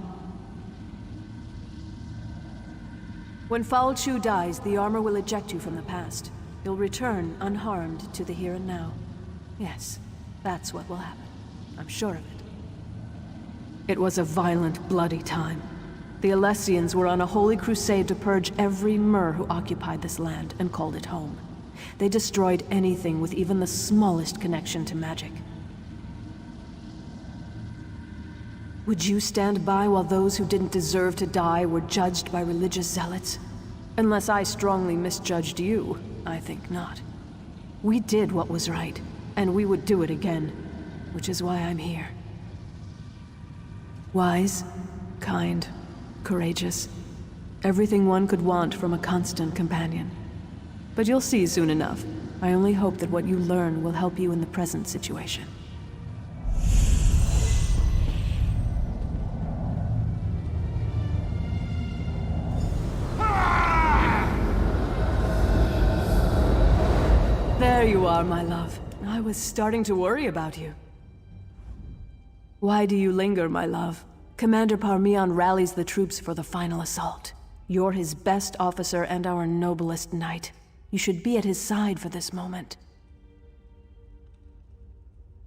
When Foul Chu dies, the armor will eject you from the past. You'll return unharmed to the here and now. Yes, that's what will happen. I'm sure of it. It was a violent, bloody time. The Alessians were on a holy crusade to purge every Mer who occupied this land and called it home. They destroyed anything with even the smallest connection to magic. Would you stand by while those who didn't deserve to die were judged by religious zealots? Unless I strongly misjudged you, I think not. We did what was right, and we would do it again, which is why I'm here. Wise, kind, courageous. Everything one could want from a constant companion. But you'll see soon enough. I only hope that what you learn will help you in the present situation. There you are, my love. I was starting to worry about you. Why do you linger, my love? Commander Parmian rallies the troops for the final assault. You're his best officer and our noblest knight. You should be at his side for this moment.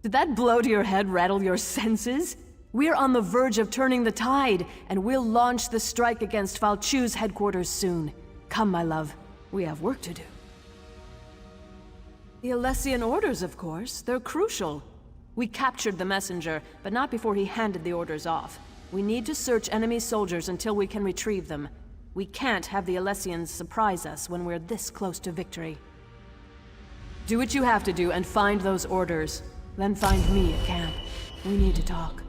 Did that blow to your head rattle your senses? We're on the verge of turning the tide, and we'll launch the strike against Foul Chu's headquarters soon. Come, my love. We have work to do. The Alessian orders, of course. They're crucial. We captured the messenger, but not before he handed the orders off. We need to search enemy soldiers until we can retrieve them. We can't have the Alessians surprise us when we're this close to victory. Do what you have to do and find those orders. Then find me at camp. We need to talk.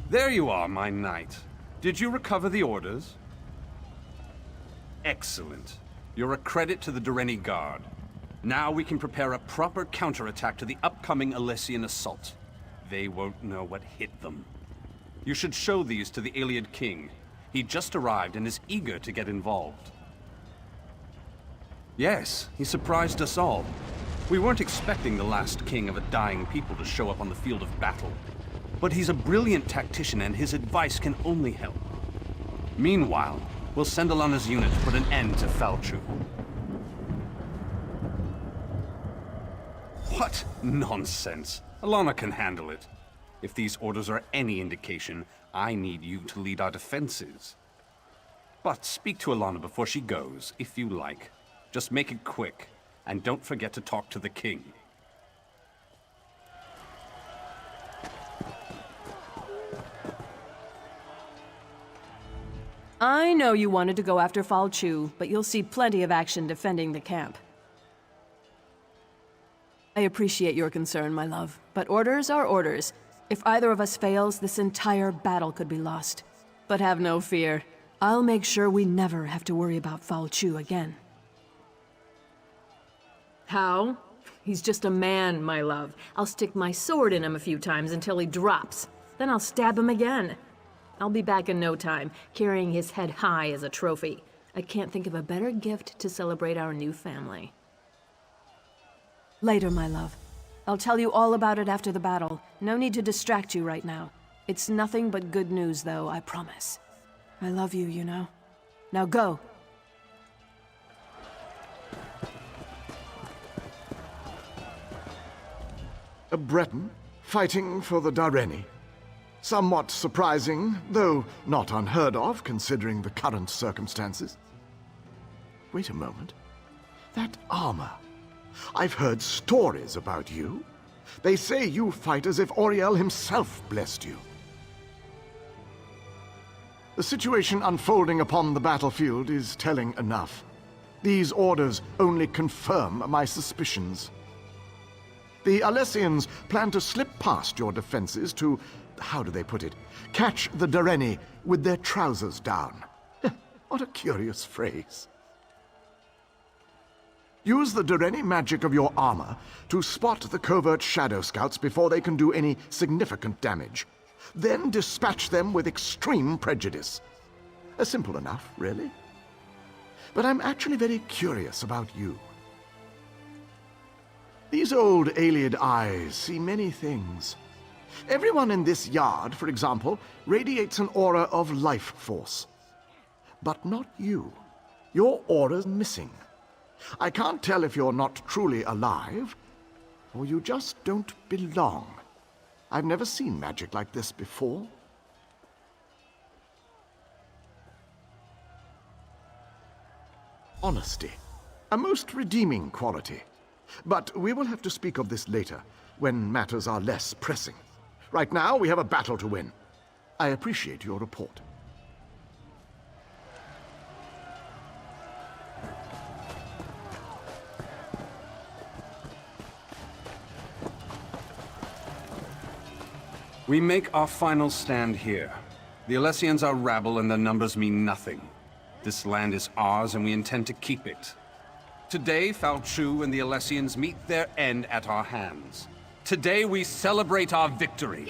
There you are, my knight. Did you recover the orders? Excellent. You're a credit to the Durrani Guard. Now we can prepare a proper counterattack to the upcoming Alessian assault. They won't know what hit them. You should show these to the Iliad King. He just arrived and is eager to get involved. Yes, he surprised us all. We weren't expecting the last king of a dying people to show up on the field of battle. But he's a brilliant tactician and his advice can only help. Meanwhile, we'll send Alana's unit to put an end to Falchu. What nonsense! Alana can handle it. If these orders are any indication, I need you to lead our defenses. But speak to Alana before she goes, if you like. Just make it quick, and don't forget to talk to the king. I know you wanted to go after Falchu, but you'll see plenty of action defending the camp. I appreciate your concern, my love, but orders are orders. If either of us fails, this entire battle could be lost. But have no fear. I'll make sure we never have to worry about Falchu again. How? He's just a man, my love. I'll stick my sword in him a few times until he drops. Then I'll stab him again. I'll be back in no time, carrying his head high as a trophy. I can't think of a better gift to celebrate our new family. Later, my love. I'll tell you all about it after the battle. No need to distract you right now. It's nothing but good news, though, I promise. I love you, you know. Now go. A Breton fighting for the Durrani. Somewhat surprising, though not unheard of, considering the current circumstances. Wait a moment. That armor. I've heard stories about you. They say you fight as if Auriel himself blessed you. The situation unfolding upon the battlefield is telling enough. These orders only confirm my suspicions. The Alessians plan to slip past your defenses to, how do they put it, catch the Durrani with their trousers down. What a curious phrase. Use the Durrani magic of your armor to spot the covert Shadow Scouts before they can do any significant damage. Then dispatch them with extreme prejudice. Simple enough, really. But I'm actually very curious about you. These old Iliad eyes see many things. Everyone in this yard, for example, radiates an aura of life force. But not you. Your aura's missing. I can't tell if you're not truly alive, or you just don't belong. I've never seen magic like this before. Honesty. A most redeeming quality. But we will have to speak of this later, when matters are less pressing. Right now, we have a battle to win. I appreciate your report. We make our final stand here. The Alessians are rabble and their numbers mean nothing. This land is ours and we intend to keep it. Today, Fal Chu and the Alessians meet their end at our hands. Today, we celebrate our victory.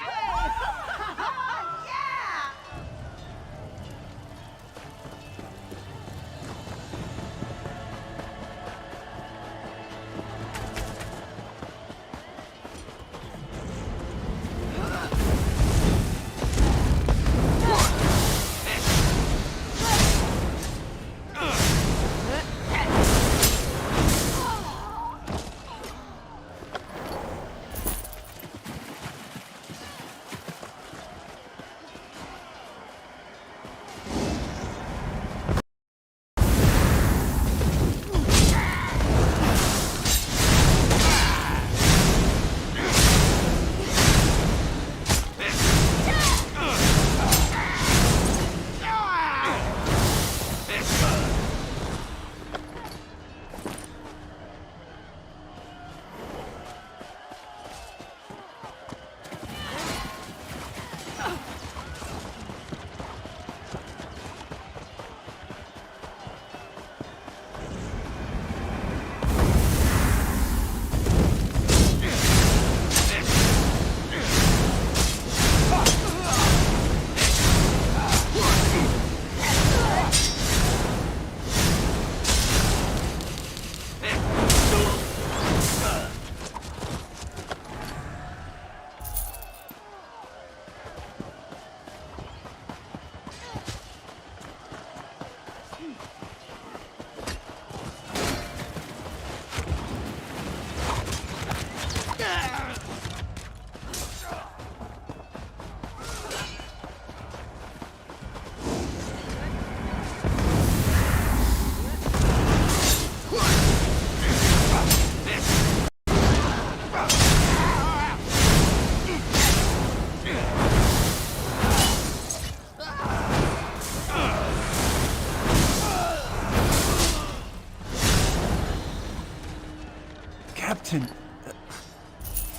Captain,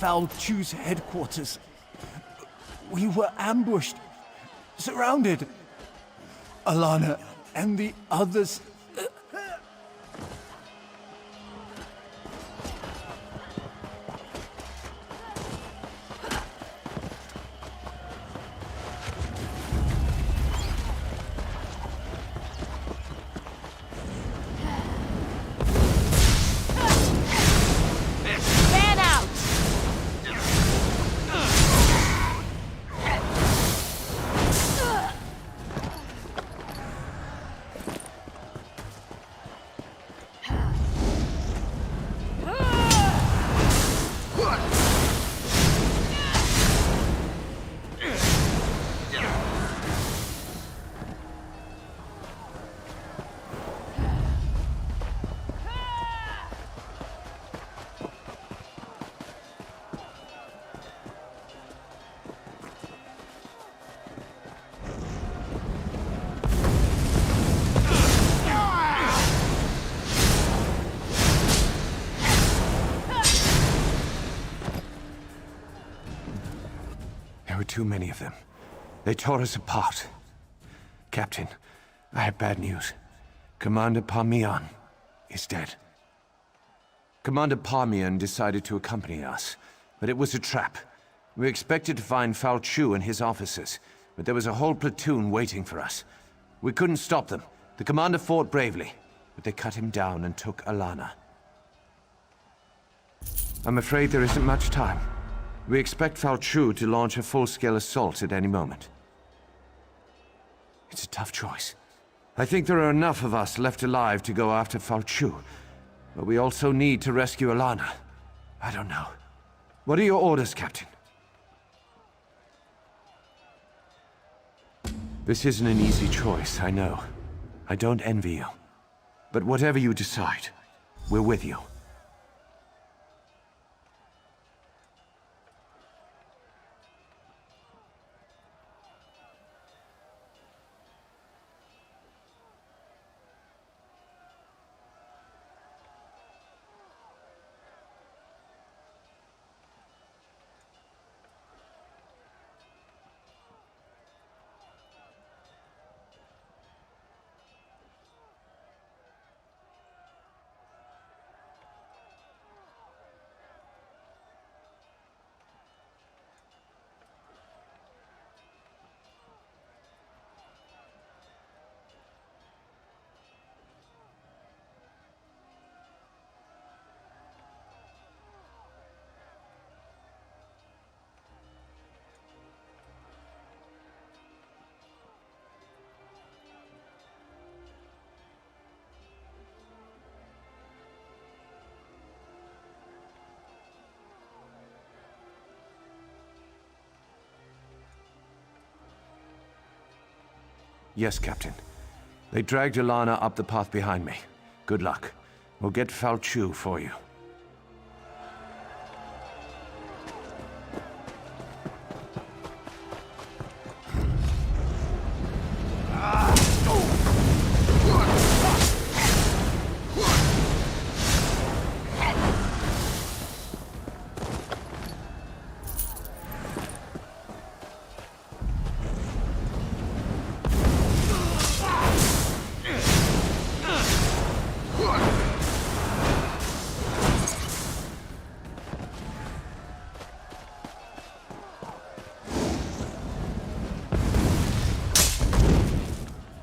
Fal Chu's headquarters. We were ambushed, surrounded. Alana and the others. There were too many of them. They tore us apart. Captain, I have bad news. Commander Parmian is dead. Commander Parmian decided to accompany us, but it was a trap. We expected to find Fal Chu and his officers, but there was a whole platoon waiting for us. We couldn't stop them. The commander fought bravely, but they cut him down and took Alana. I'm afraid there isn't much time. We expect Fal Chu to launch a full-scale assault at any moment. It's a tough choice. I think there are enough of us left alive to go after Fal Chu, but we also need to rescue Alana. I don't know. What are your orders, Captain? This isn't an easy choice, I know. I don't envy you. But whatever you decide, we're with you. Yes, Captain. They dragged Ilana up the path behind me. Good luck. We'll get Fal Chu for you.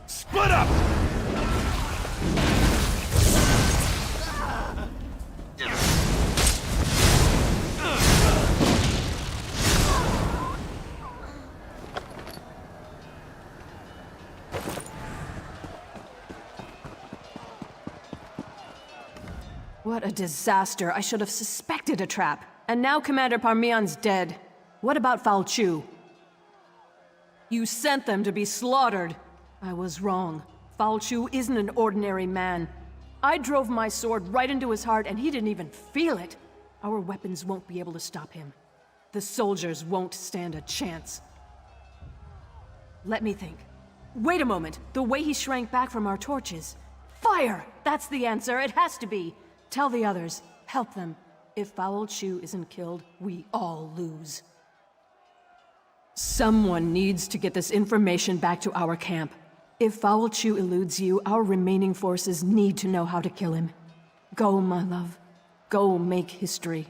Split up! What a disaster. I should have suspected a trap. And now Commander Parmian's dead. What about Fal Chu? You sent them to be slaughtered. I was wrong. Fal Chu isn't an ordinary man. I drove my sword right into his heart and he didn't even feel it. Our weapons won't be able to stop him. The soldiers won't stand a chance. Let me think. Wait a moment. The way he shrank back from our torches. Fire! That's the answer. It has to be. Tell the others. Help them. If Fal Chu isn't killed, we all lose. Someone needs to get this information back to our camp. If Fal Chu eludes you, our remaining forces need to know how to kill him. Go, my love. Go make history.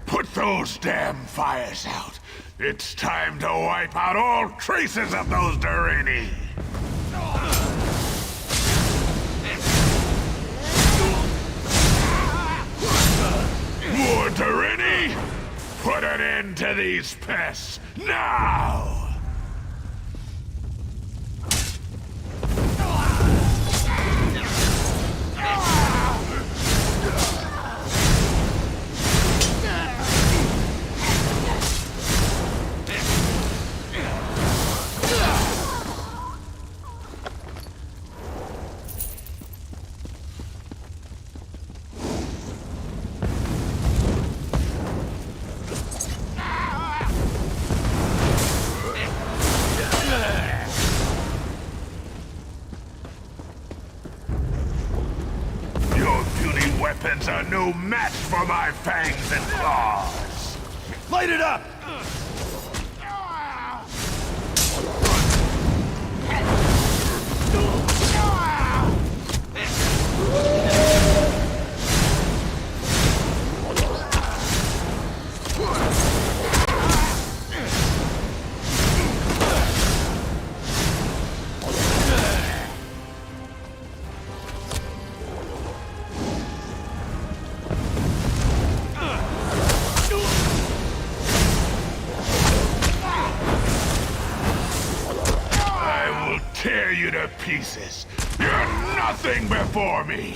Put those damn fires out. It's time to wipe out all traces of those Durini. More Durini? Put an end to these pests, now! Weapons are no match for my fangs and claws! Light it up! Tear you to pieces. You're nothing before me.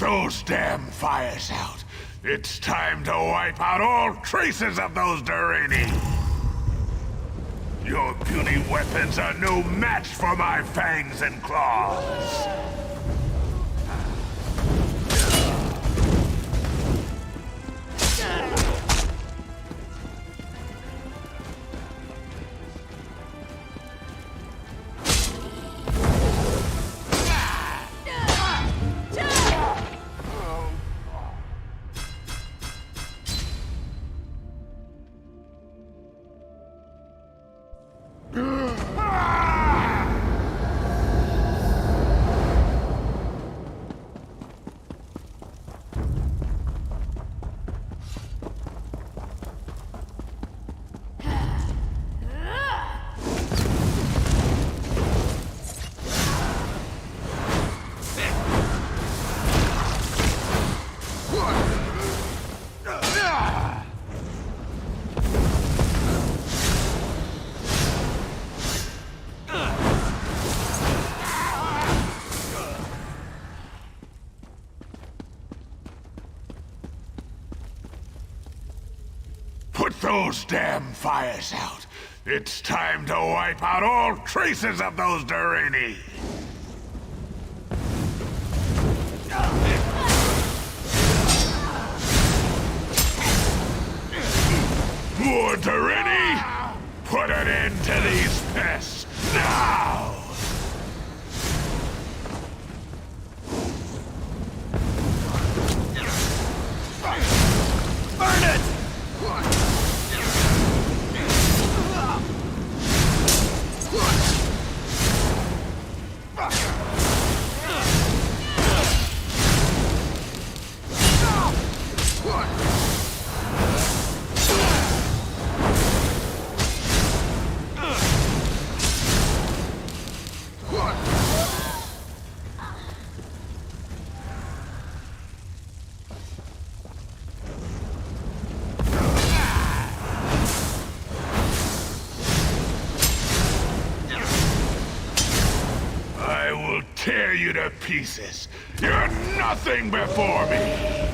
those damn fires out. It's time to wipe out all traces of those Durini. Your puny weapons are no match for my fangs and claws. Put those damn fires out. It's time to wipe out all traces of those Durini. More Durini? Put an end to these pests, now! Burn it! Tear you to pieces. You're nothing before me.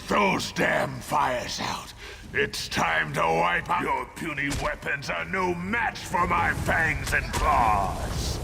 those damn fires out. It's time to wipe out. Your puny weapons are no match for my fangs and claws.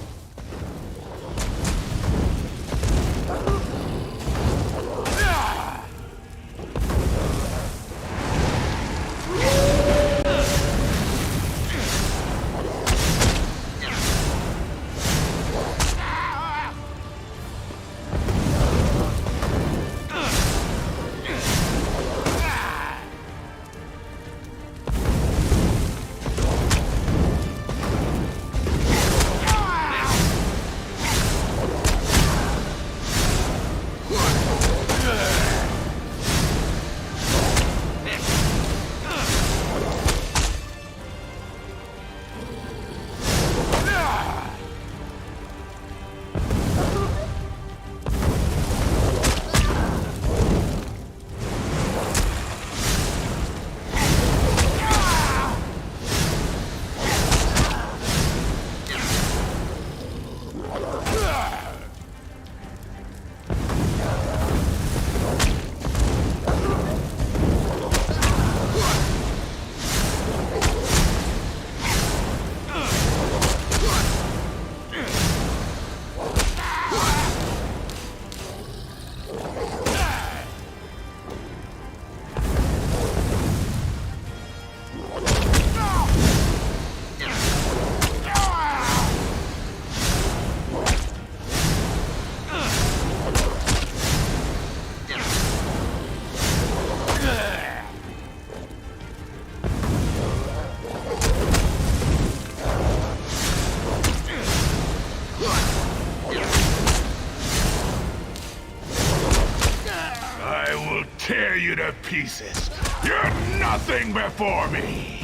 Tear you to pieces. You're nothing before me.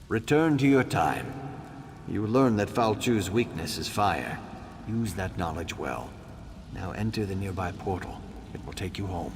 Return to your time. You learn that Falchu's weakness is fire. Use that knowledge well. Now enter the nearby portal. It will take you home.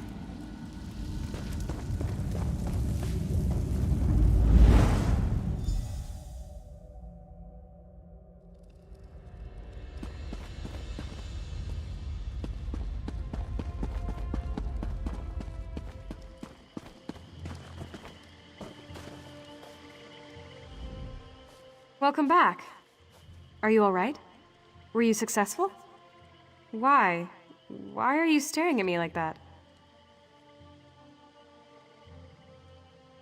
Welcome back. Are you all right? Were you successful? Why? Why are you staring at me like that?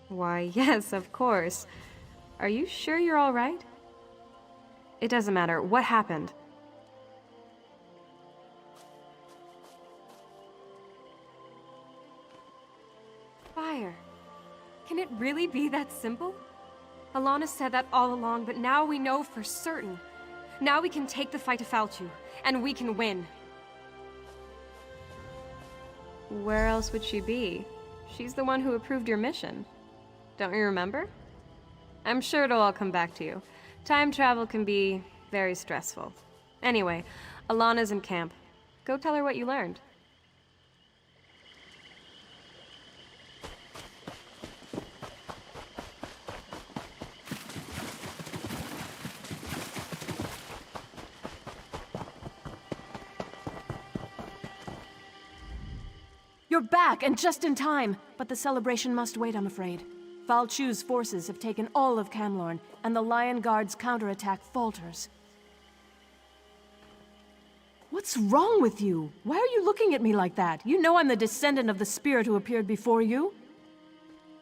Why, yes, of course. Are you sure you're all right? It doesn't matter. What happened? Fire. Can it really be that simple? Alana said that all along, but now we know for certain. Now we can take the fight to Falchu, and we can win. Where else would she be? She's the one who approved your mission. Don't you remember? I'm sure it'll all come back to you. Time travel can be very stressful. Anyway, Alana's in camp. Go tell her what you learned. You're back, and just in time! But the celebration must wait, I'm afraid. Falchu's forces have taken all of Camlorn, and the Lion Guard's counterattack falters. What's wrong with you? Why are you looking at me like that? You know I'm the descendant of the spirit who appeared before you.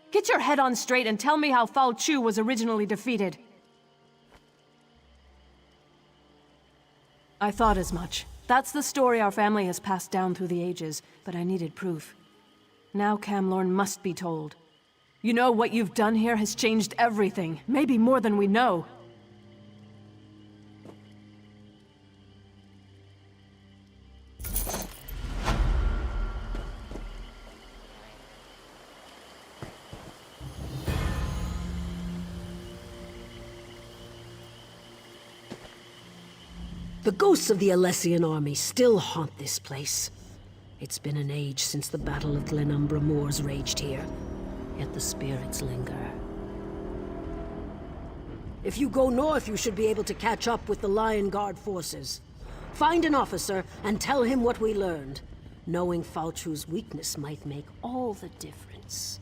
Get your head on straight and tell me how Falchu was originally defeated. I thought as much. That's the story our family has passed down through the ages, but I needed proof. Now Camlorn must be told. You know, what you've done here has changed everything, maybe more than we know. The ghosts of the Alessian army still haunt this place. It's been an age since the Battle of Glenumbra Moors raged here, yet the spirits linger. If you go north, you should be able to catch up with the Lion Guard forces. Find an officer and tell him what we learned. Knowing Falchu's weakness might make all the difference.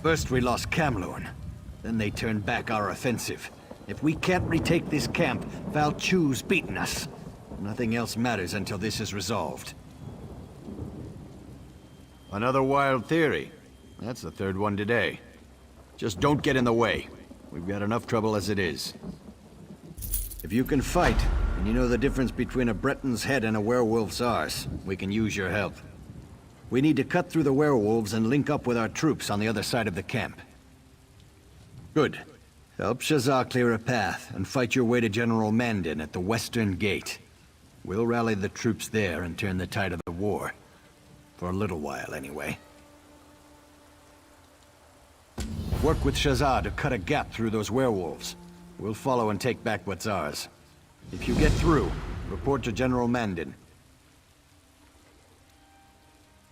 First we lost Camlorn. Then they turned back our offensive. If we can't retake this camp, Val Chu's beaten us. Nothing else matters until this is resolved. Another wild theory. That's the third one today. Just don't get in the way. We've got enough trouble as it is. If you can fight, and you know the difference between a Breton's head and a werewolf's arse, we can use your help. We need to cut through the werewolves and link up with our troops on the other side of the camp. Good. Help Shazar clear a path, and fight your way to General Mandan at the Western Gate. We'll rally the troops there and turn the tide of the war. For a little while, anyway. Work with Shazar to cut a gap through those werewolves. We'll follow and take back what's ours. If you get through, report to General Mandan.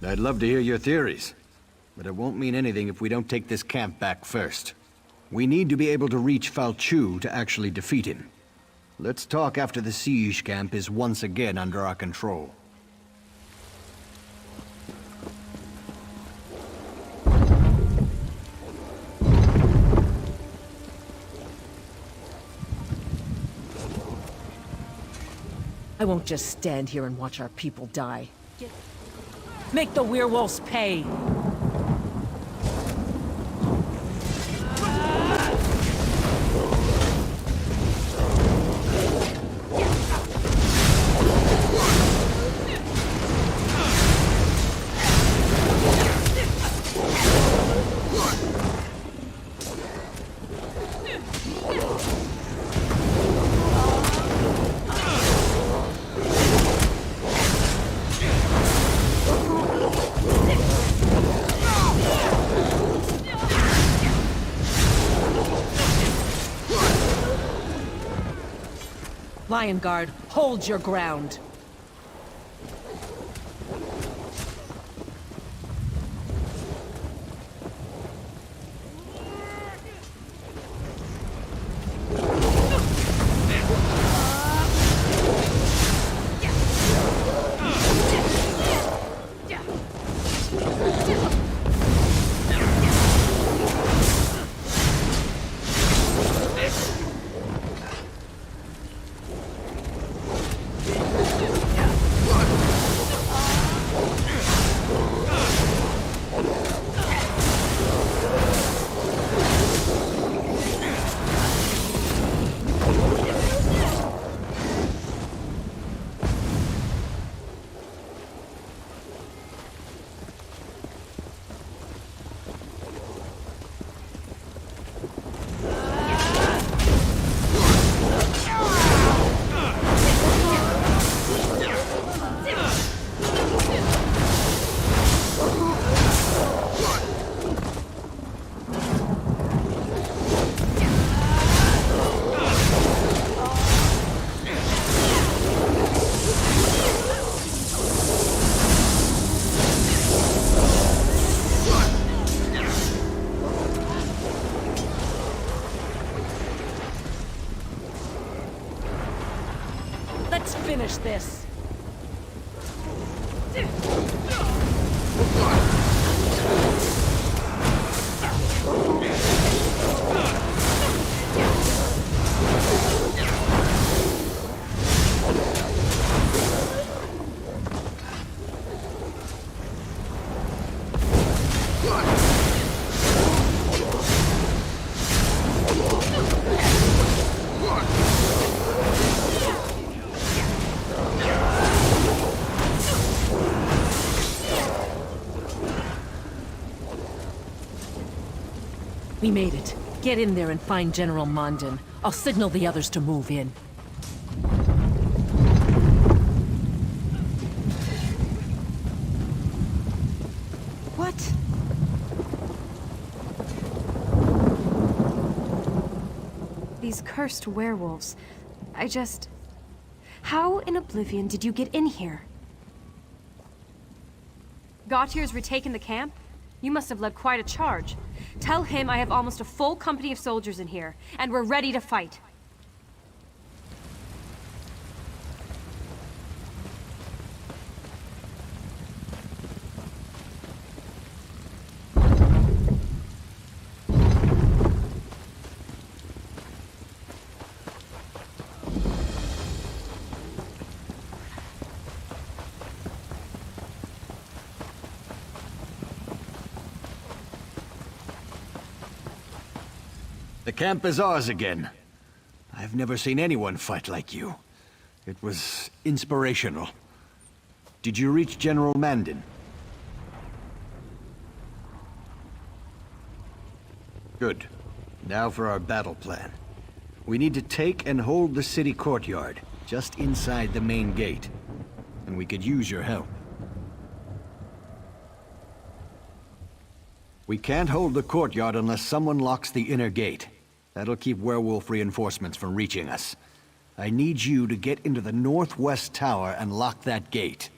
I'd love to hear your theories, but it won't mean anything if we don't take this camp back first. We need to be able to reach Val Chu to actually defeat him. Let's talk after the siege camp is once again under our control. I won't just stand here and watch our people die. Make the werewolves pay! Lion Guard, hold your ground. Let's finish this. We made it. Get in there and find General Mandan. I'll signal the others to move in. What? These cursed werewolves. How in Oblivion did you get in here? Gautier's retaken the camp? You must have led quite a charge. Tell him I have almost a full company of soldiers in here, and we're ready to fight. The camp is ours again. I've never seen anyone fight like you. It was inspirational. Did you reach General Mandan? Good. Now for our battle plan. We need to take and hold the city courtyard, just inside the main gate. And we could use your help. We can't hold the courtyard unless someone locks the inner gate. That'll keep werewolf reinforcements from reaching us. I need you to get into the northwest tower and lock that gate.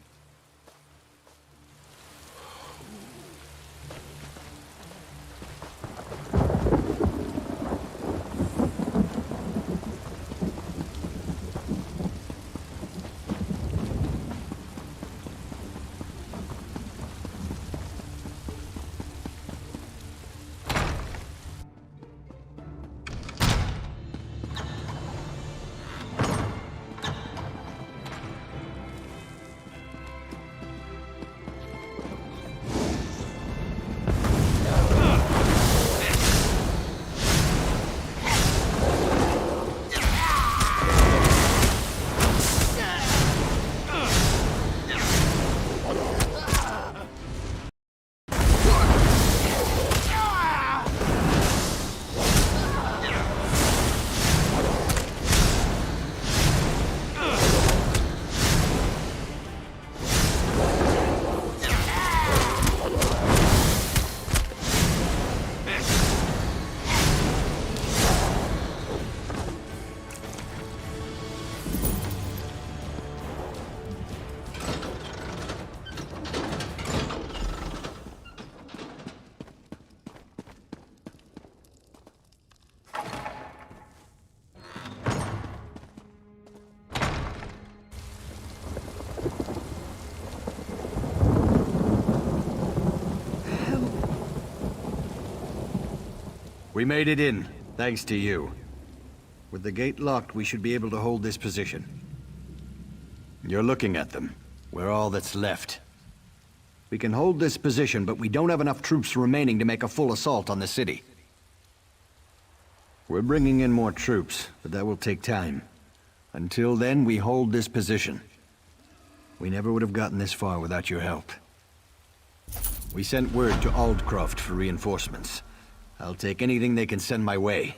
We made it in, thanks to you. With the gate locked, we should be able to hold this position. You're looking at them. We're all that's left. We can hold this position, but we don't have enough troops remaining to make a full assault on the city. We're bringing in more troops, but that will take time. Until then, we hold this position. We never would have gotten this far without your help. We sent word to Aldcroft for reinforcements. I'll take anything they can send my way.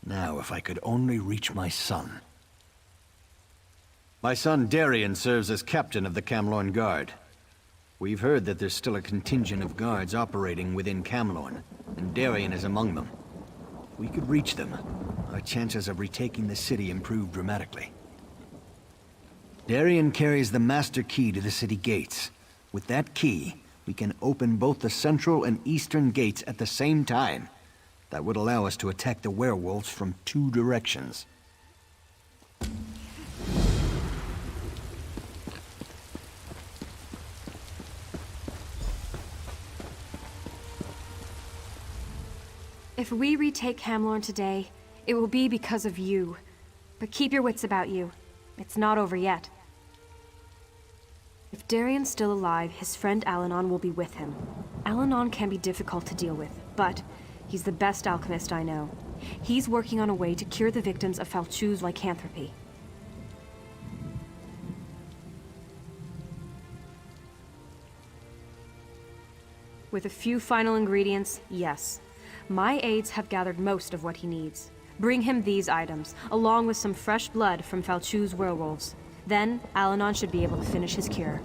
Now, if I could only reach my son. My son Darien serves as captain of the Camlorn Guard. We've heard that there's still a contingent of guards operating within Camlorn, and Darien is among them. If we could reach them, our chances of retaking the city improve dramatically. Darien carries the master key to the city gates. With that key, we can open both the central and eastern gates at the same time. That would allow us to attack the werewolves from 2 directions. If we retake Camlorn today, it will be because of you. But keep your wits about you. It's not over yet. If Darien's still alive, his friend Alanon will be with him. Alanon can be difficult to deal with, but he's the best alchemist I know. He's working on a way to cure the victims of Falchu's lycanthropy. With a few final ingredients, yes. My aides have gathered most of what he needs. Bring him these items, along with some fresh blood from Falchu's werewolves. Then, Alanon should be able to finish his cure.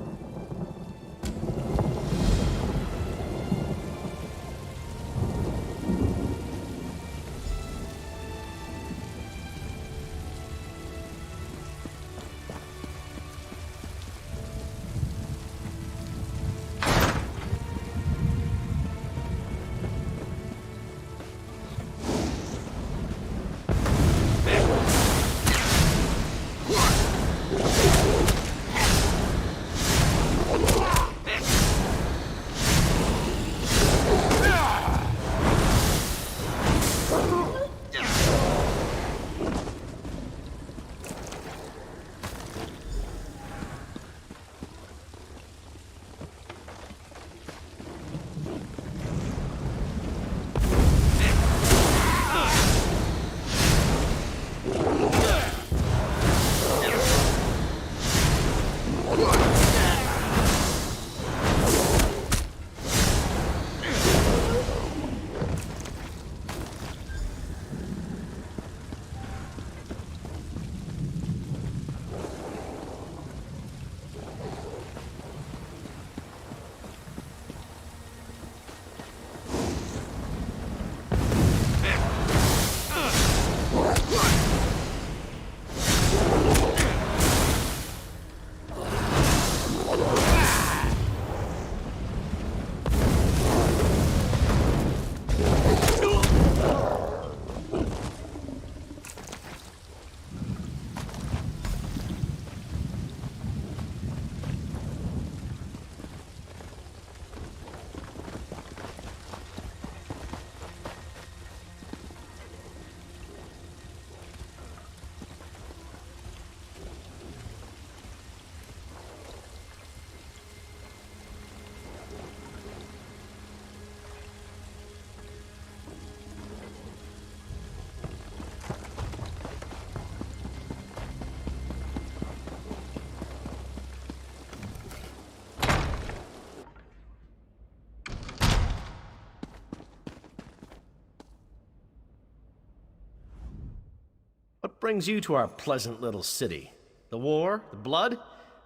brings you to our pleasant little city? The war? The blood?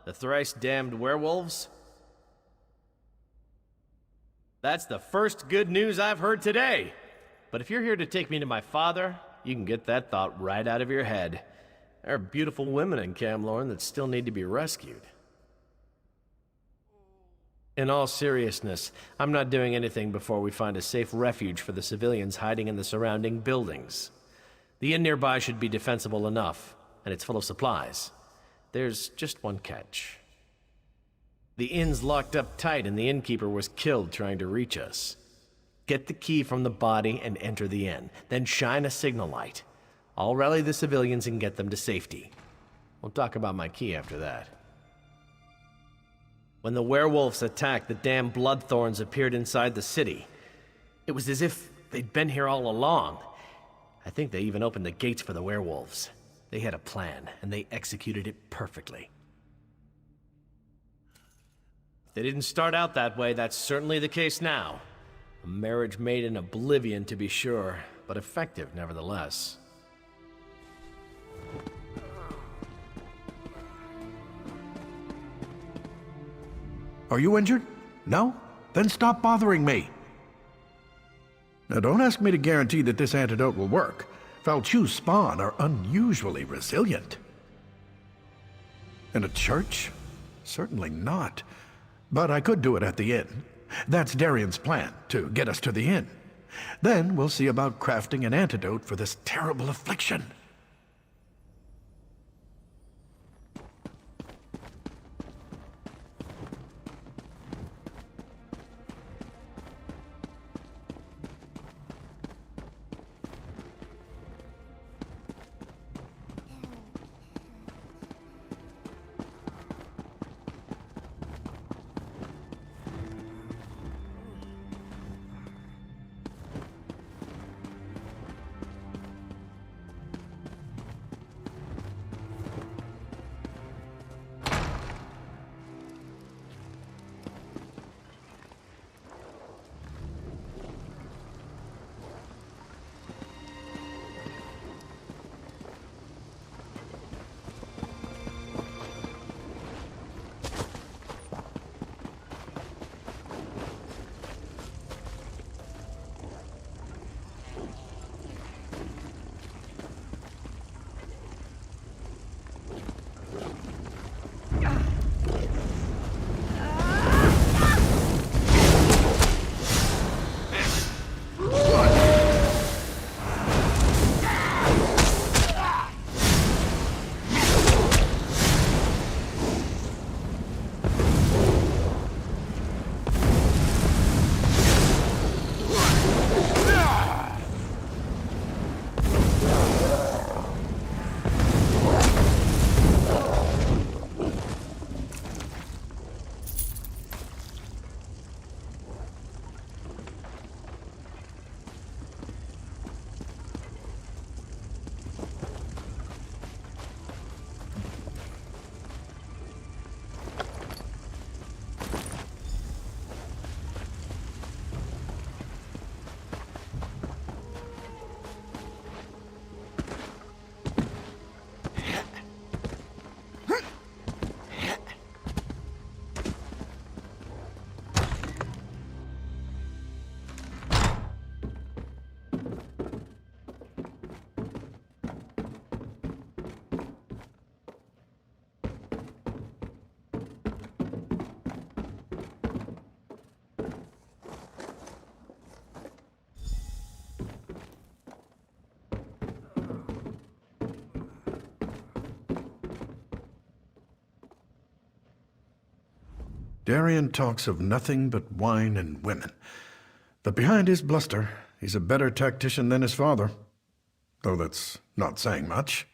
The thrice-damned werewolves? That's the first good news I've heard today. But if you're here to take me to my father, you can get that thought right out of your head. There are beautiful women in Camlorn that still need to be rescued. In all seriousness, I'm not doing anything before we find a safe refuge for the civilians hiding in the surrounding buildings. The inn nearby should be defensible enough, and it's full of supplies. There's just one catch. The inn's locked up tight and the innkeeper was killed trying to reach us. Get the key from the body and enter the inn, then shine a signal light. I'll rally the civilians and get them to safety. We'll talk about my key after that. When the werewolves attacked, the damn Bloodthorns appeared inside the city. It was as if they'd been here all along. I think they even opened the gates for the werewolves. They had a plan, and they executed it perfectly. If they didn't start out that way, that's certainly the case now. A marriage made in oblivion, to be sure, but effective nevertheless. Are you injured? No? Then stop bothering me. Now don't ask me to guarantee that this antidote will work. Falchu's spawn are unusually resilient. In a church? Certainly not. But I could do it at the inn. That's Darian's plan, to get us to the inn. Then we'll see about crafting an antidote for this terrible affliction. Darian talks of nothing but wine and women. But behind his bluster, he's a better tactician than his father. Though that's not saying much.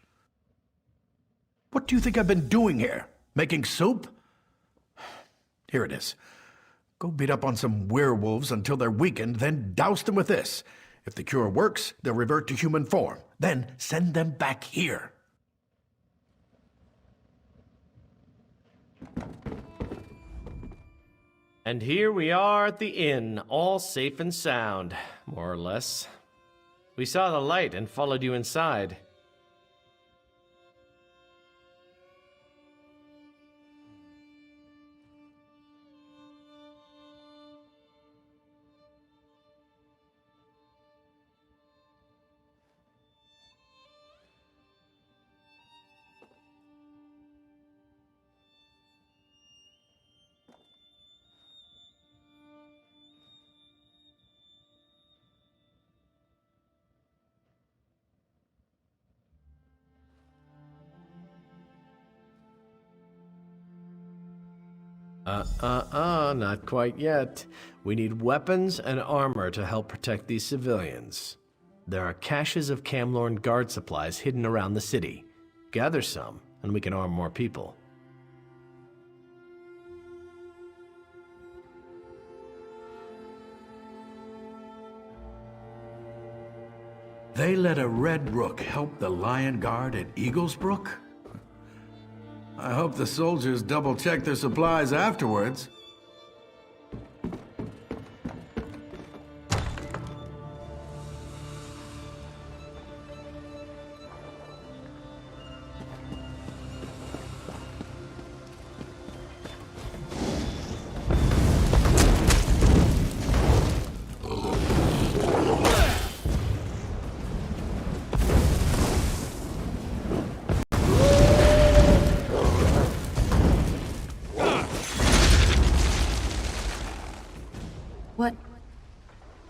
What do you think I've been doing here? Making soup? Here it is. Go beat up on some werewolves until they're weakened, then douse them with this. If the cure works, they'll revert to human form. Then send them back here. And here we are at the inn, all safe and sound, more or less. We saw the light and followed you inside. Not quite yet. We need weapons and armor to help protect these civilians. There are caches of Camlorn guard supplies hidden around the city. Gather some, and we can arm more people. They let a Red Rook help the Lion Guard at Eaglesbrook? I hope the soldiers double-check their supplies afterwards.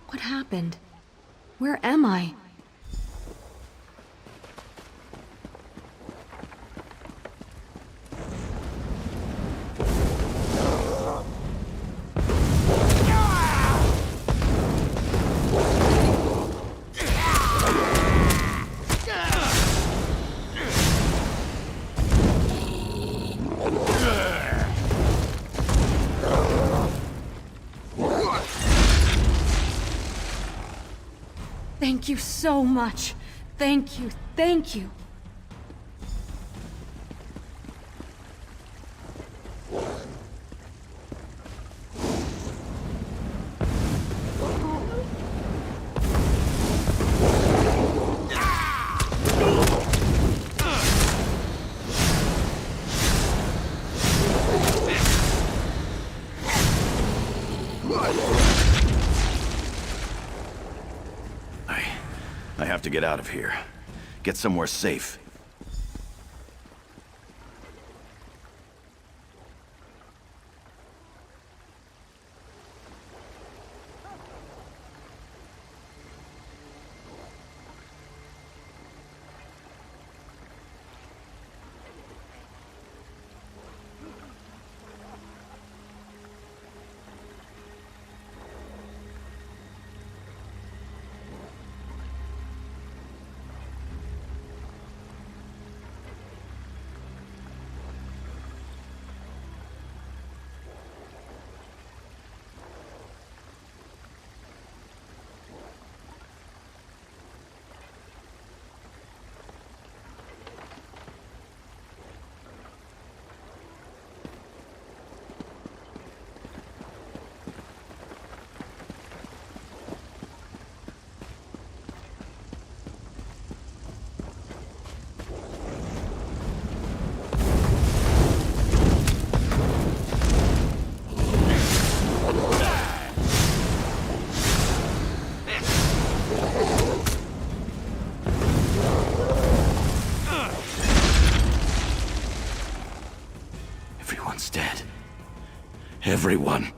What happened? Where am I? Thank you so much. Thank you, thank you. I have to get out of here. Get somewhere safe. Everyone's dead. Everyone.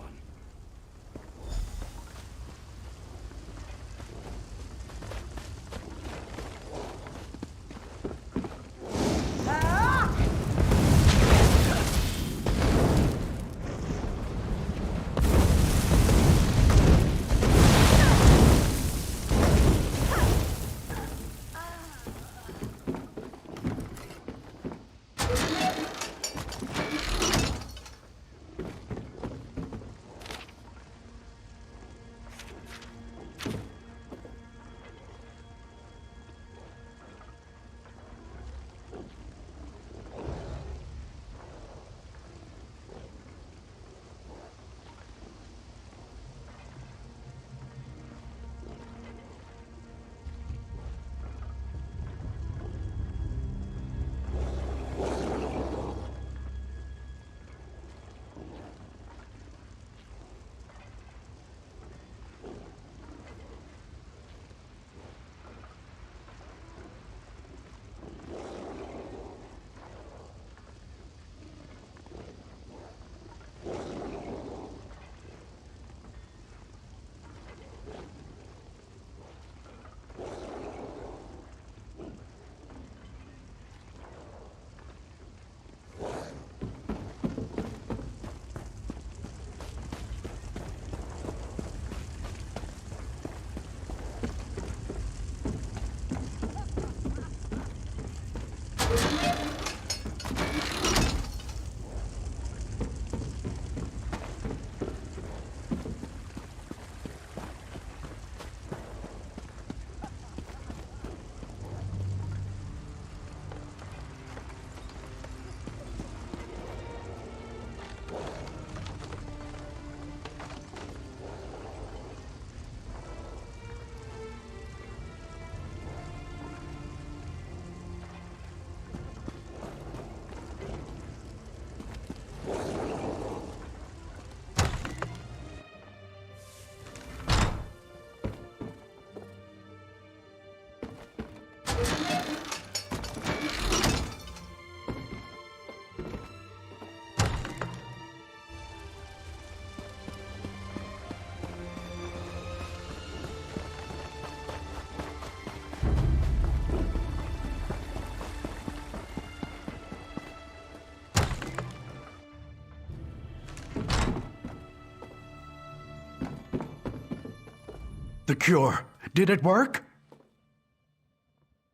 The cure, did it work?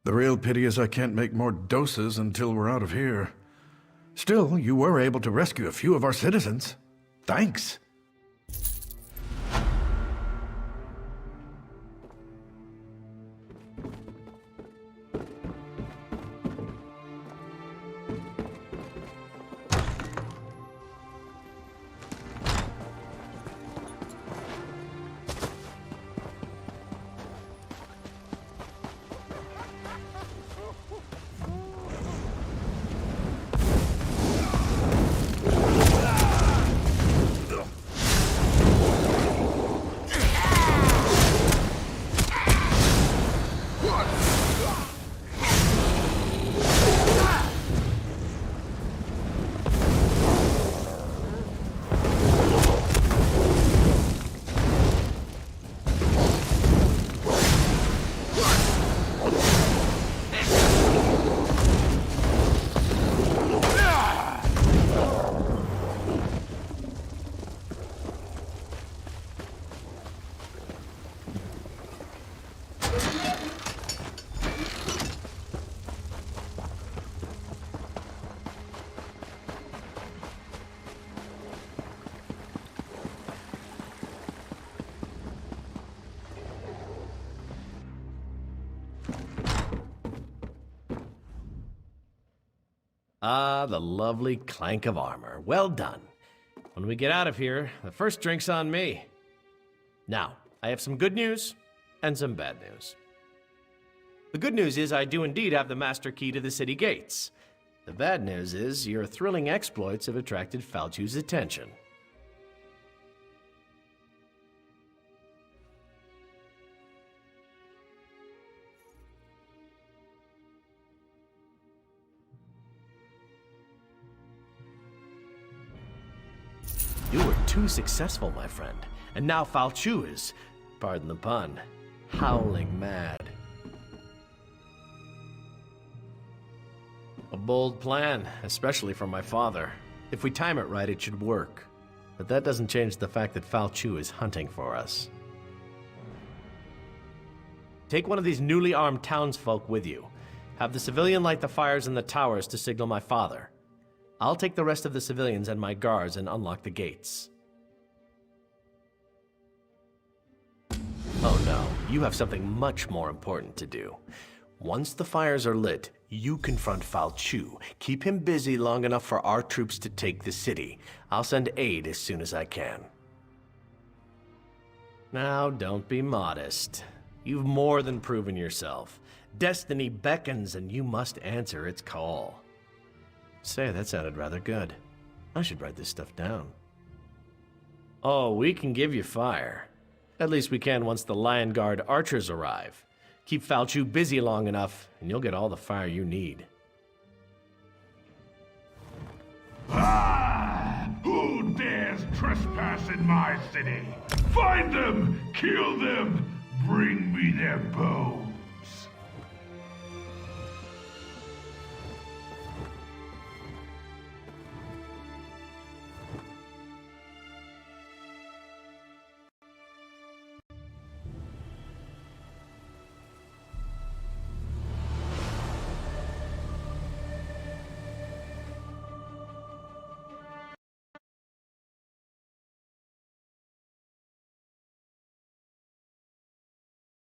The real pity is I can't make more doses until we're out of here. Still, you were able to rescue a few of our citizens. Thanks. Ah, the lovely clank of armor. Well done. When we get out of here, the first drink's on me. Now, I have some good news and some bad news. The good news is I do indeed have the master key to the city gates. The bad news is your thrilling exploits have attracted Falchu's attention. You were too successful, my friend. And now Falchu is, pardon the pun, howling mad. A bold plan, especially for my father. If we time it right, it should work. But that doesn't change the fact that Falchu is hunting for us. Take one of these newly armed townsfolk with you. Have the civilian light the fires in the towers to signal my father. I'll take the rest of the civilians and my guards and unlock the gates. Oh no, you have something much more important to do. Once the fires are lit, you confront Falchu. Keep him busy long enough for our troops to take the city. I'll send aid as soon as I can. Now, don't be modest. You've more than proven yourself. Destiny beckons and you must answer its call. Say, that sounded rather good. I should write this stuff down. Oh, we can give you fire. At least we can once the Lion Guard archers arrive. Keep Falchu busy long enough, and you'll get all the fire you need. Who dares trespass in my city? Find them! Kill them! Bring me their bones!